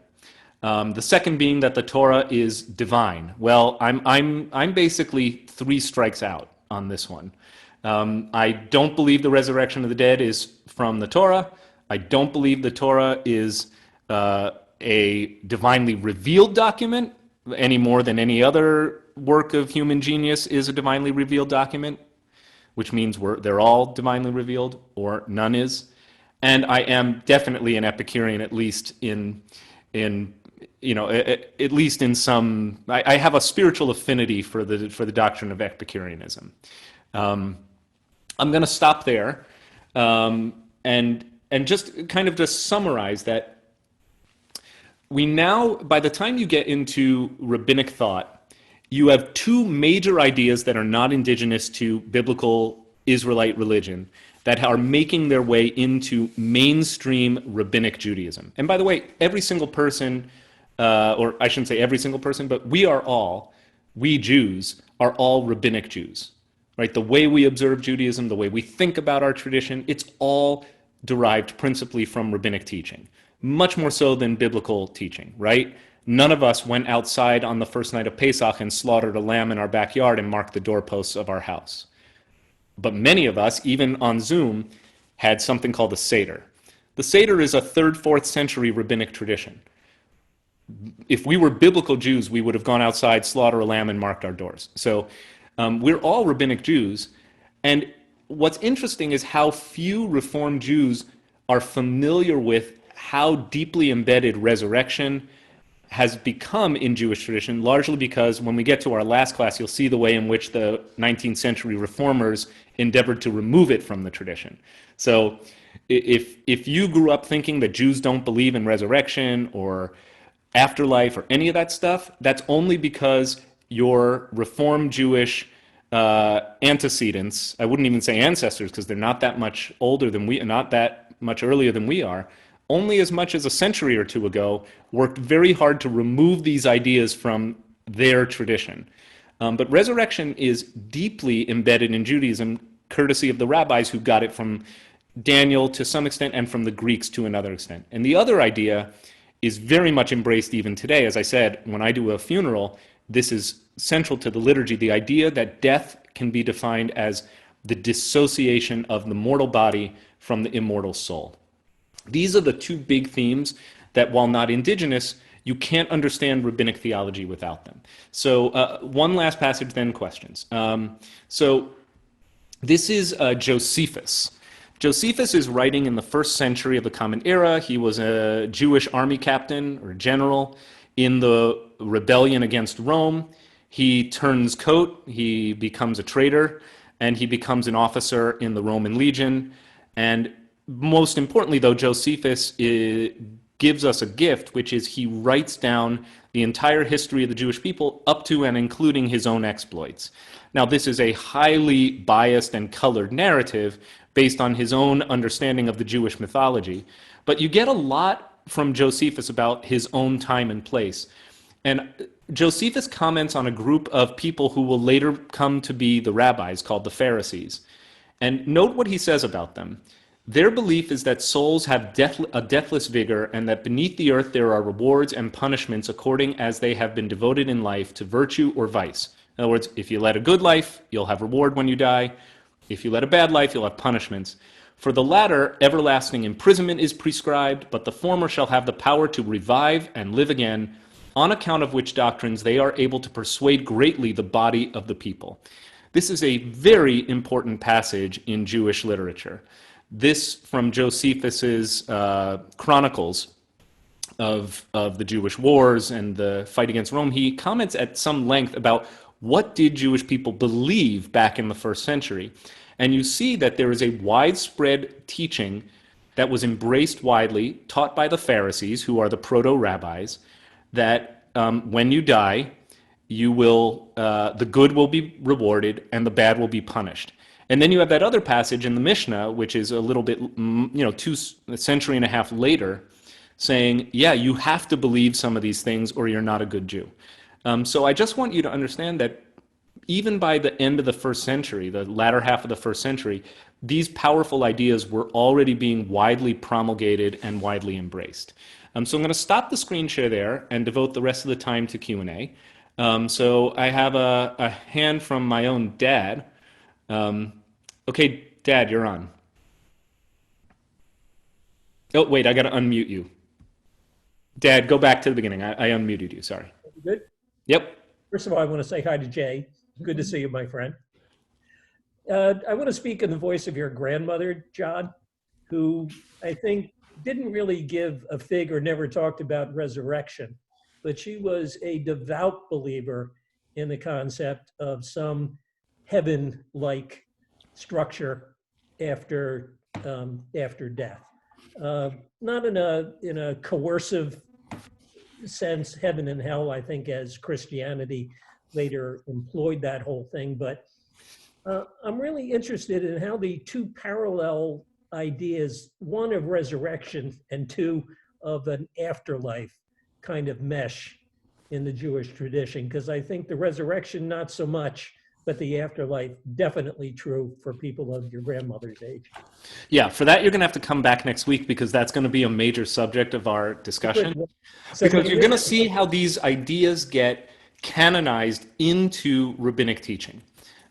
The second being that the Torah is divine. Well, I'm basically 3 strikes out on this one. I don't believe the resurrection of the dead is from the Torah. I don't believe the Torah is a divinely revealed document any more than any other work of human genius is a divinely revealed document, which means they're all divinely revealed, or none is. And I am definitely an Epicurean, at least in at least in some. I have a spiritual affinity for the doctrine of Epicureanism. I'm going to stop there. And just kind of just summarize that we now, by the time you get into rabbinic thought, you have two major ideas that are not indigenous to biblical Israelite religion that are making their way into mainstream rabbinic Judaism. And by the way, every single person, or I shouldn't say every single person, but we Jews are all rabbinic Jews, right? The way we observe Judaism, the way we think about our tradition, it's all derived principally from rabbinic teaching, much more so than biblical teaching, right? None of us went outside on the first night of Pesach and slaughtered a lamb in our backyard and marked the doorposts of our house. But many of us, even on Zoom, had something called a Seder. The Seder is a 3rd, 4th century rabbinic tradition. If we were biblical Jews, we would have gone outside, slaughtered a lamb, and marked our doors. So we're all rabbinic Jews. And what's interesting is how few Reformed Jews are familiar with how deeply embedded resurrection has become in Jewish tradition, largely because when we get to our last class, you'll see the way in which the 19th century reformers endeavored to remove it from the tradition. So if you grew up thinking that Jews don't believe in resurrection or afterlife or any of that stuff, that's only because your Reformed Jewish antecedents, I wouldn't even say ancestors because they're not that much older than we, not that much earlier than we are, only as much as a century or two ago, worked very hard to remove these ideas from their tradition. But resurrection is deeply embedded in Judaism, courtesy of the rabbis who got it from Daniel to some extent and from the Greeks to another extent. And the other idea is very much embraced even today. As I said, when I do a funeral, this is central to the liturgy, the idea that death can be defined as the dissociation of the mortal body from the immortal soul. These are the two big themes that, while not indigenous, you can't understand rabbinic theology without them. So one last passage, then questions. So this is Josephus. Josephus is writing in the 1st century of the Common Era. He was a Jewish army captain or general in the rebellion against Rome. He turns coat, he becomes a traitor, and he becomes an officer in the Roman legion. And most importantly, though, Josephus gives us a gift, which is he writes down the entire history of the Jewish people up to and including his own exploits. Now, this is a highly biased and colored narrative based on his own understanding of the Jewish mythology, but you get a lot from Josephus about his own time and place. And Josephus comments on a group of people who will later come to be the rabbis, called the Pharisees. And note what he says about them. Their belief is that souls have a deathless vigor and that beneath the earth there are rewards and punishments according as they have been devoted in life to virtue or vice. In other words, if you led a good life, you'll have reward when you die. If you led a bad life, you'll have punishments. For the latter, everlasting imprisonment is prescribed, but the former shall have the power to revive and live again, on account of which doctrines they are able to persuade greatly the body of the people. This is a very important passage in Jewish literature. This from Josephus's chronicles of the Jewish wars and the fight against Rome. He comments at some length about what did Jewish people believe back in the 1st century. And you see that there is a widespread teaching that was embraced widely, taught by the Pharisees, who are the proto-rabbis, that when you die, you will the good will be rewarded and the bad will be punished. And then you have that other passage in the Mishnah, which is a little bit, a century and a half later, saying, yeah, you have to believe some of these things or you're not a good Jew. So I just want you to understand that even by the end of the 1st century, the latter half of the 1st century, these powerful ideas were already being widely promulgated and widely embraced. So I'm going to stop the screen share there and devote the rest of the time to Q&A. So I have a hand from my own dad. Okay, Dad, you're on. Oh, wait, I got to unmute you. Dad, go back to the beginning. I unmuted you, sorry. Good? Yep. First of all, I want to say hi to Jay. Good to see you, my friend. I want to speak in the voice of your grandmother, John, who I think didn't really give a fig or never talked about resurrection, but she was a devout believer in the concept of some heaven-like structure after after death. Not in a coercive sense, heaven and hell, I think, as Christianity later employed that whole thing. But I'm really interested in how the two parallel ideas, one of resurrection and two of an afterlife, kind of mesh in the Jewish tradition. Because I think the resurrection, not so much, but the afterlife, definitely true for people of your grandmother's age. Yeah, for that, you're going to have to come back next week because that's going to be a major subject of our discussion. Because you're going to see how these ideas get canonized into rabbinic teaching.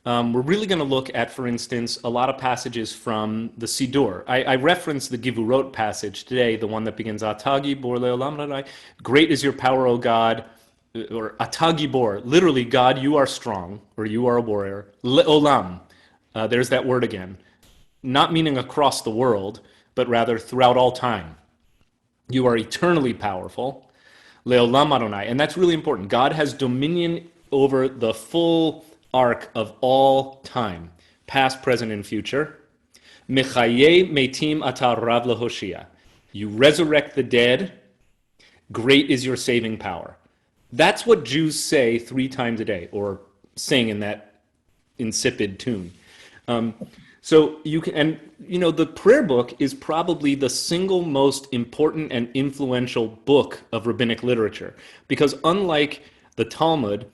We're really going to look at, for instance, a lot of passages from the Siddur. I referenced the Givurot passage today, the one that begins, Atah Gibor le'olam Adonai, great is your power, O God, or Atah Gibor, literally, God, you are strong, or you are a warrior, le'olam, there's that word again, not meaning across the world, but rather throughout all time. You are eternally powerful, le'olam Adonai, and that's really important. God has dominion over the full arc of all time, past, present, and future. Mechaye metim atar rav lehoshia. You resurrect the dead. Great is your saving power. That's what Jews say 3 times a day, or sing in that insipid tune. So you can, and you know, the prayer book is probably the single most important and influential book of rabbinic literature, because unlike the Talmud,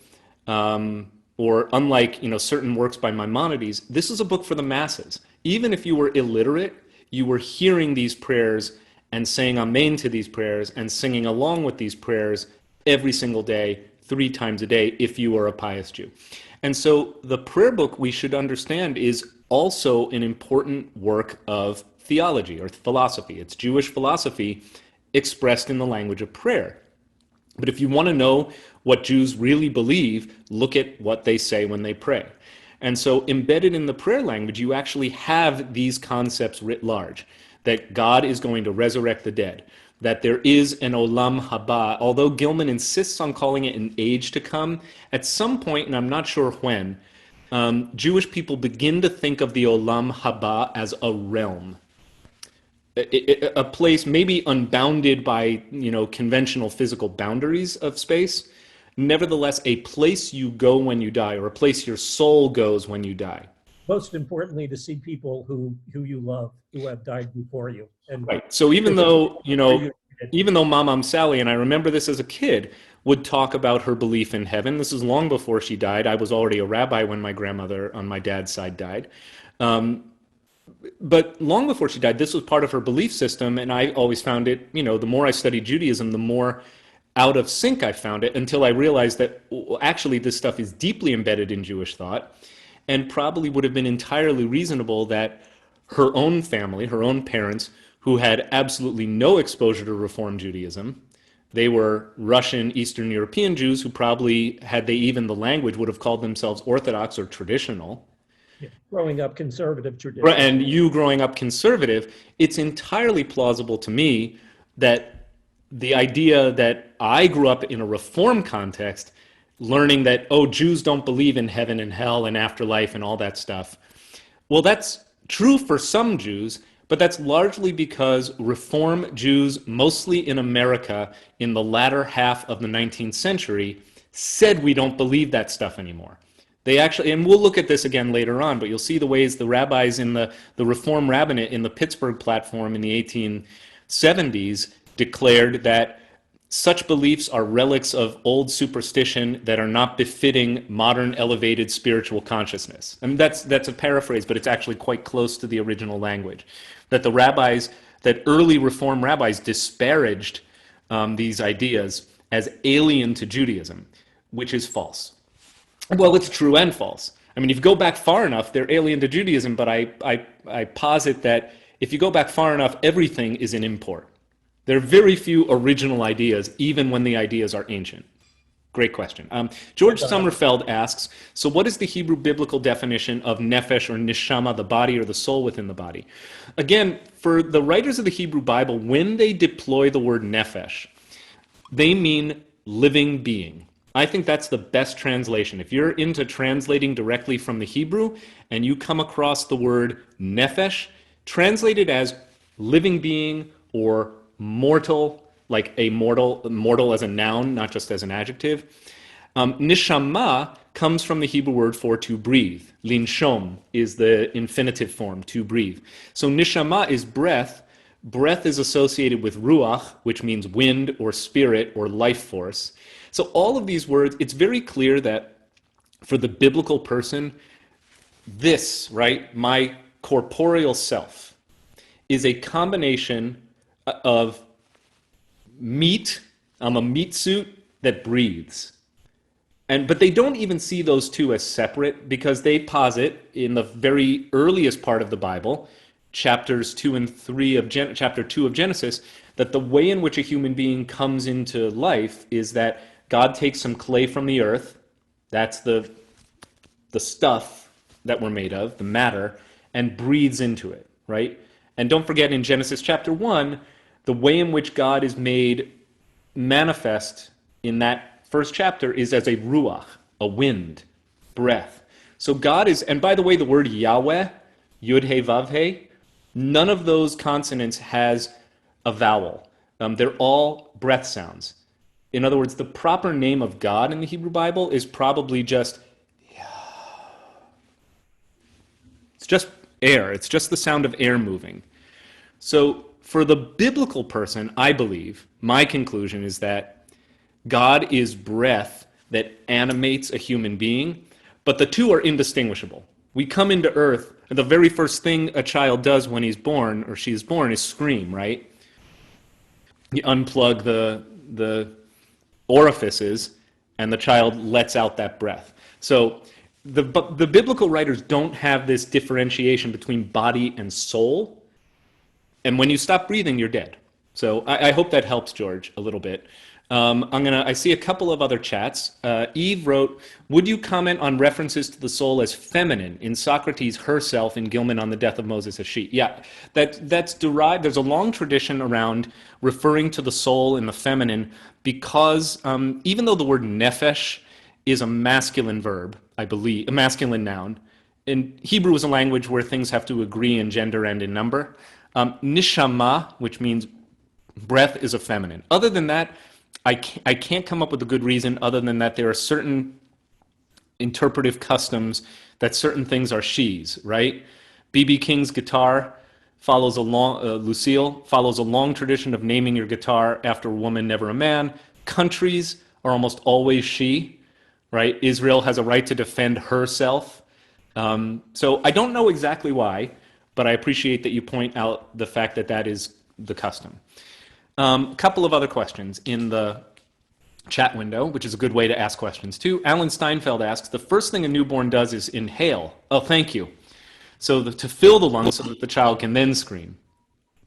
or unlike, you know, certain works by Maimonides, this is a book for the masses. Even if you were illiterate, you were hearing these prayers and saying amen to these prayers and singing along with these prayers every single day, 3 times a day, if you are a pious Jew. And so the prayer book, we should understand, is also an important work of theology or philosophy. It's Jewish philosophy expressed in the language of prayer. But if you want to know what Jews really believe, look at what they say when they pray. And so embedded in the prayer language, you actually have these concepts writ large, that God is going to resurrect the dead, that there is an olam haba, although Gilman insists on calling it an age to come, at some point, and I'm not sure when, Jewish people begin to think of the olam haba as a realm. A place maybe unbounded by, you know, conventional physical boundaries of space, nevertheless a place you go when you die, or a place your soul goes when you die. Most importantly, to see people who you love, who have died before you. And right. So even though, you know, even though Mamam Sally, and I remember this as a kid, would talk about her belief in heaven. This is long before she died. I was already a rabbi when my grandmother on my dad's side died. But long before she died, this was part of her belief system, and I always found it, you know, the more I studied Judaism, the more out of sync I found it, until I realized that actually this stuff is deeply embedded in Jewish thought, and probably would have been entirely reasonable that her own family, her own parents, who had absolutely no exposure to Reform Judaism, they were Russian, Eastern European Jews who probably, had they even the language, would have called themselves Orthodox or traditional. Growing up conservative tradition. And you growing up conservative, it's entirely plausible to me that the idea that I grew up in a Reform context, learning that, oh, Jews don't believe in heaven and hell and afterlife and all that stuff. Well, that's true for some Jews, but that's largely because Reform Jews, mostly in America in the latter half of the 19th century, said we don't believe that stuff anymore. They actually, and we'll look at this again later on, but you'll see the ways the rabbis in the Reform rabbinate in the Pittsburgh platform in the 1870s declared that such beliefs are relics of old superstition that are not befitting modern elevated spiritual consciousness. I mean, that's a paraphrase, but it's actually quite close to the original language. That the rabbis, that early Reform rabbis disparaged these ideas as alien to Judaism, which is false. Well, it's true and false. I mean, if you go back far enough, they're alien to Judaism, but I posit that if you go back far enough, everything is an import. There are very few original ideas, even when the ideas are ancient. Great question. George Sommerfeld asks, so what is the Hebrew biblical definition of nefesh or neshama, the body or the soul within the body? Again, for the writers of the Hebrew Bible, when they deploy the word nefesh, they mean living being. I think that's the best translation. If you're into translating directly from the Hebrew and you come across the word nefesh, translated as living being or mortal, like a mortal as a noun, not just as an adjective. Nishama comes from the Hebrew word for to breathe. Linshom is the infinitive form, to breathe. So nishama is breath. Breath is associated with ruach, which means wind or spirit or life force. So all of these words, it's very clear that for the biblical person, this, right, my corporeal self, is a combination of meat. I'm a meat suit that breathes. But they don't even see those two as separate, because they posit in the very earliest part of the Bible, chapters 2 and 3 of chapter 2 of Genesis, that the way in which a human being comes into life is that God takes some clay from the earth, that's the stuff that we're made of, the matter, and breathes into it, right? And don't forget, in Genesis chapter 1, the way in which God is made manifest in that first chapter is as a ruach, a wind, breath. So God is, and by the way, the word Yahweh, Yud He Vav He, none of those consonants has a vowel. They're all breath sounds. In other words, the proper name of God in the Hebrew Bible is probably just, it's just air. It's just the sound of air moving. So for the biblical person, I believe, my conclusion is that God is breath that animates a human being, but the two are indistinguishable. We come into earth, and the very first thing a child does when he's born or she's born is scream, right? You unplug the orifices, and the child lets out that breath. So the biblical writers don't have this differentiation between body and soul, and when you stop breathing, you're dead. So I hope that helps, George, a little bit. I see a couple of other chats. Eve wrote, would you comment on references to the soul as feminine in Socrates herself, in Gilman on the Death of Moses as she? Yeah, that's derived. There's a long tradition around referring to the soul in the feminine because even though the word nephesh is a masculine verb, I believe, a masculine noun, and Hebrew is a language where things have to agree in gender and in number. Nishama, which means breath, is a feminine. Other than that, I can't come up with a good reason other than that there are certain interpretive customs that certain things are she's, right? B.B. King's guitar follows Lucille follows a long tradition of naming your guitar after a woman, never a man. Countries are almost always she, right? Israel has a right to defend herself. So I don't know exactly why, but I appreciate that you point out the fact that that is the custom. A couple of other questions in the chat window, which is a good way to ask questions too. Alan Steinfeld asks, the first thing a newborn does is inhale. Oh, thank you. So to fill the lungs so that the child can then scream.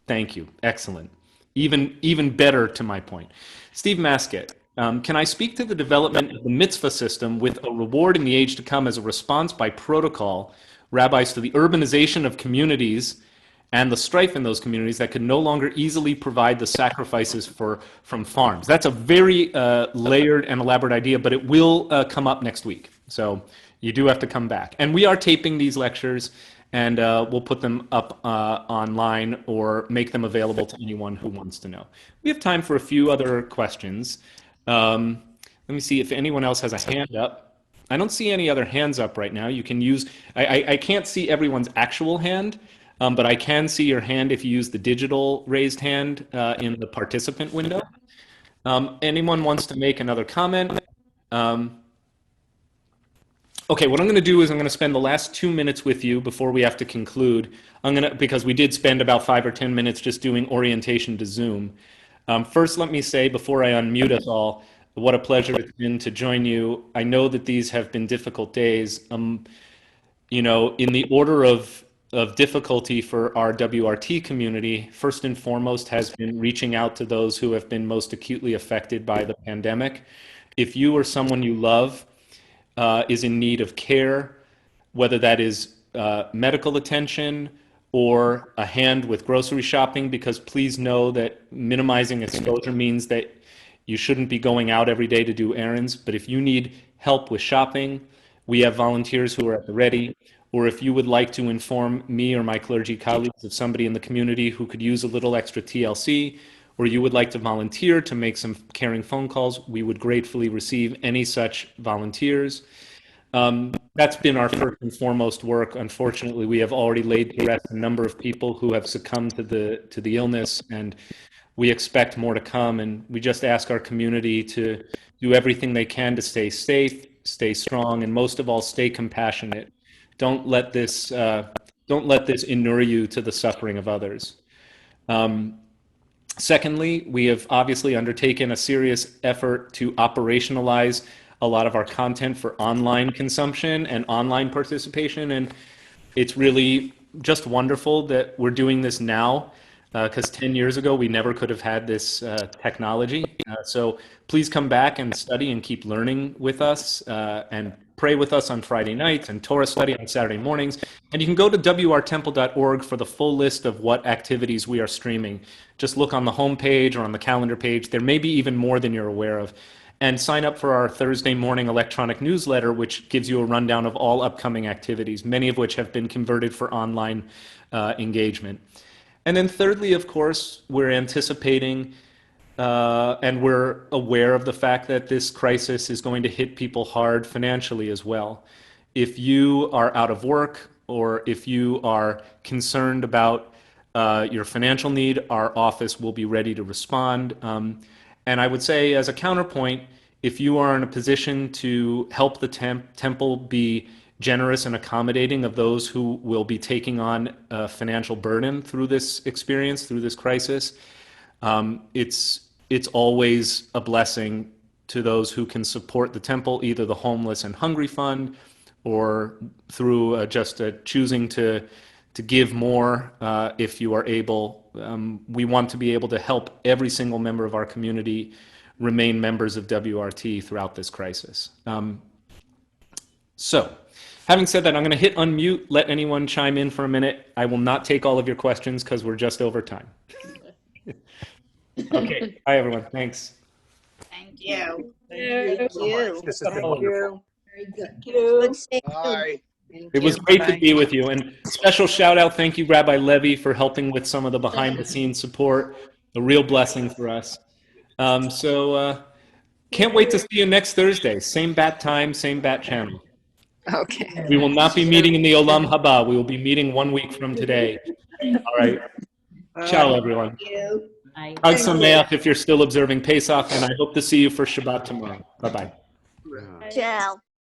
Thank you. Excellent. Even better to my point. Steve Maskett, can I speak to the development of the mitzvah system with a reward in the age to come as a response by protocol, rabbis, to the urbanization of communities and the strife in those communities that could no longer easily provide the sacrifices from farms? That's a very layered and elaborate idea, but it will come up next week. So you do have to come back. And we are taping these lectures, and we'll put them up online or make them available to anyone who wants to know. We have time for a few other questions. Let me see if anyone else has a hand up. I don't see any other hands up right now. You can use, I can't see everyone's actual hand, but I can see your hand if you use the digital raised hand in the participant window. Anyone wants to make another comment? Okay, what I'm going to do is I'm going to spend the last 2 minutes with you before we have to conclude. Because we did spend about 5 or 10 minutes just doing orientation to Zoom. First, let me say, before I unmute us all, what a pleasure it's been to join you. I know that these have been difficult days. You know, in the order of difficulty for our WRT community, first and foremost has been reaching out to those who have been most acutely affected by the pandemic. If you or someone you love is in need of care, whether that is medical attention or a hand with grocery shopping, because please know that minimizing exposure means that you shouldn't be going out every day to do errands. But if you need help with shopping, we have volunteers who are at the ready. or if you would like to inform me or my clergy colleagues of somebody in the community who could use a little extra TLC, or you would like to volunteer to make some caring phone calls, we would gratefully receive any such volunteers. That's been our first and foremost work. Unfortunately, we have already laid to rest a number of people who have succumbed to the illness, and we expect more to come. And we just ask our community to do everything they can to stay safe, stay strong, and most of all, stay compassionate. Don't let this inure you to the suffering of others. Secondly, we have obviously undertaken a serious effort to operationalize a lot of our content for online consumption and online participation. And it's really just wonderful that we're doing this now, because 10 years ago, we never could have had this technology. So please come back and study and keep learning with us, and pray with us on Friday nights and Torah study on Saturday mornings. And you can go to wrtemple.org for the full list of what activities we are streaming. Just look on the homepage or on the calendar page. There may be even more than you're aware of. And sign up for our Thursday morning electronic newsletter, which gives you a rundown of all upcoming activities, many of which have been converted for online engagement. And then thirdly, of course, we're anticipating and we're aware of the fact that this crisis is going to hit people hard financially as well. If you are out of work, or if you are concerned about your financial need, our office will be ready to respond. And I would say, as a counterpoint, if you are in a position to help the temple be generous and accommodating of those who will be taking on a financial burden through this experience, through this crisis, it's always a blessing to those who can support the temple, either the Homeless and Hungry Fund, or through just choosing to give more if you are able. We want to be able to help every single member of our community remain members of WRT throughout this crisis. So, having said that, I'm going to hit unmute, let anyone chime in for a minute. I will not take all of your questions because we're just over time. Okay, bye everyone, thanks. Thank you. Thank you. This has been Thank wonderful. you. Good seeing you. Bye. It was great to be with you, and special shout out, thank you, Rabbi Levy, for helping with some of the behind the scenes support. A real blessing for us. Can't wait to see you next Thursday. Same bat time, same bat channel. Okay. We will not be meeting in the Olam Haba. We will be meeting 1 week from today. All right. Ciao, everyone. Thank you. Chag Sameach if you're still observing Pesach, and I hope to see you for Shabbat tomorrow. Bye-bye. Ciao.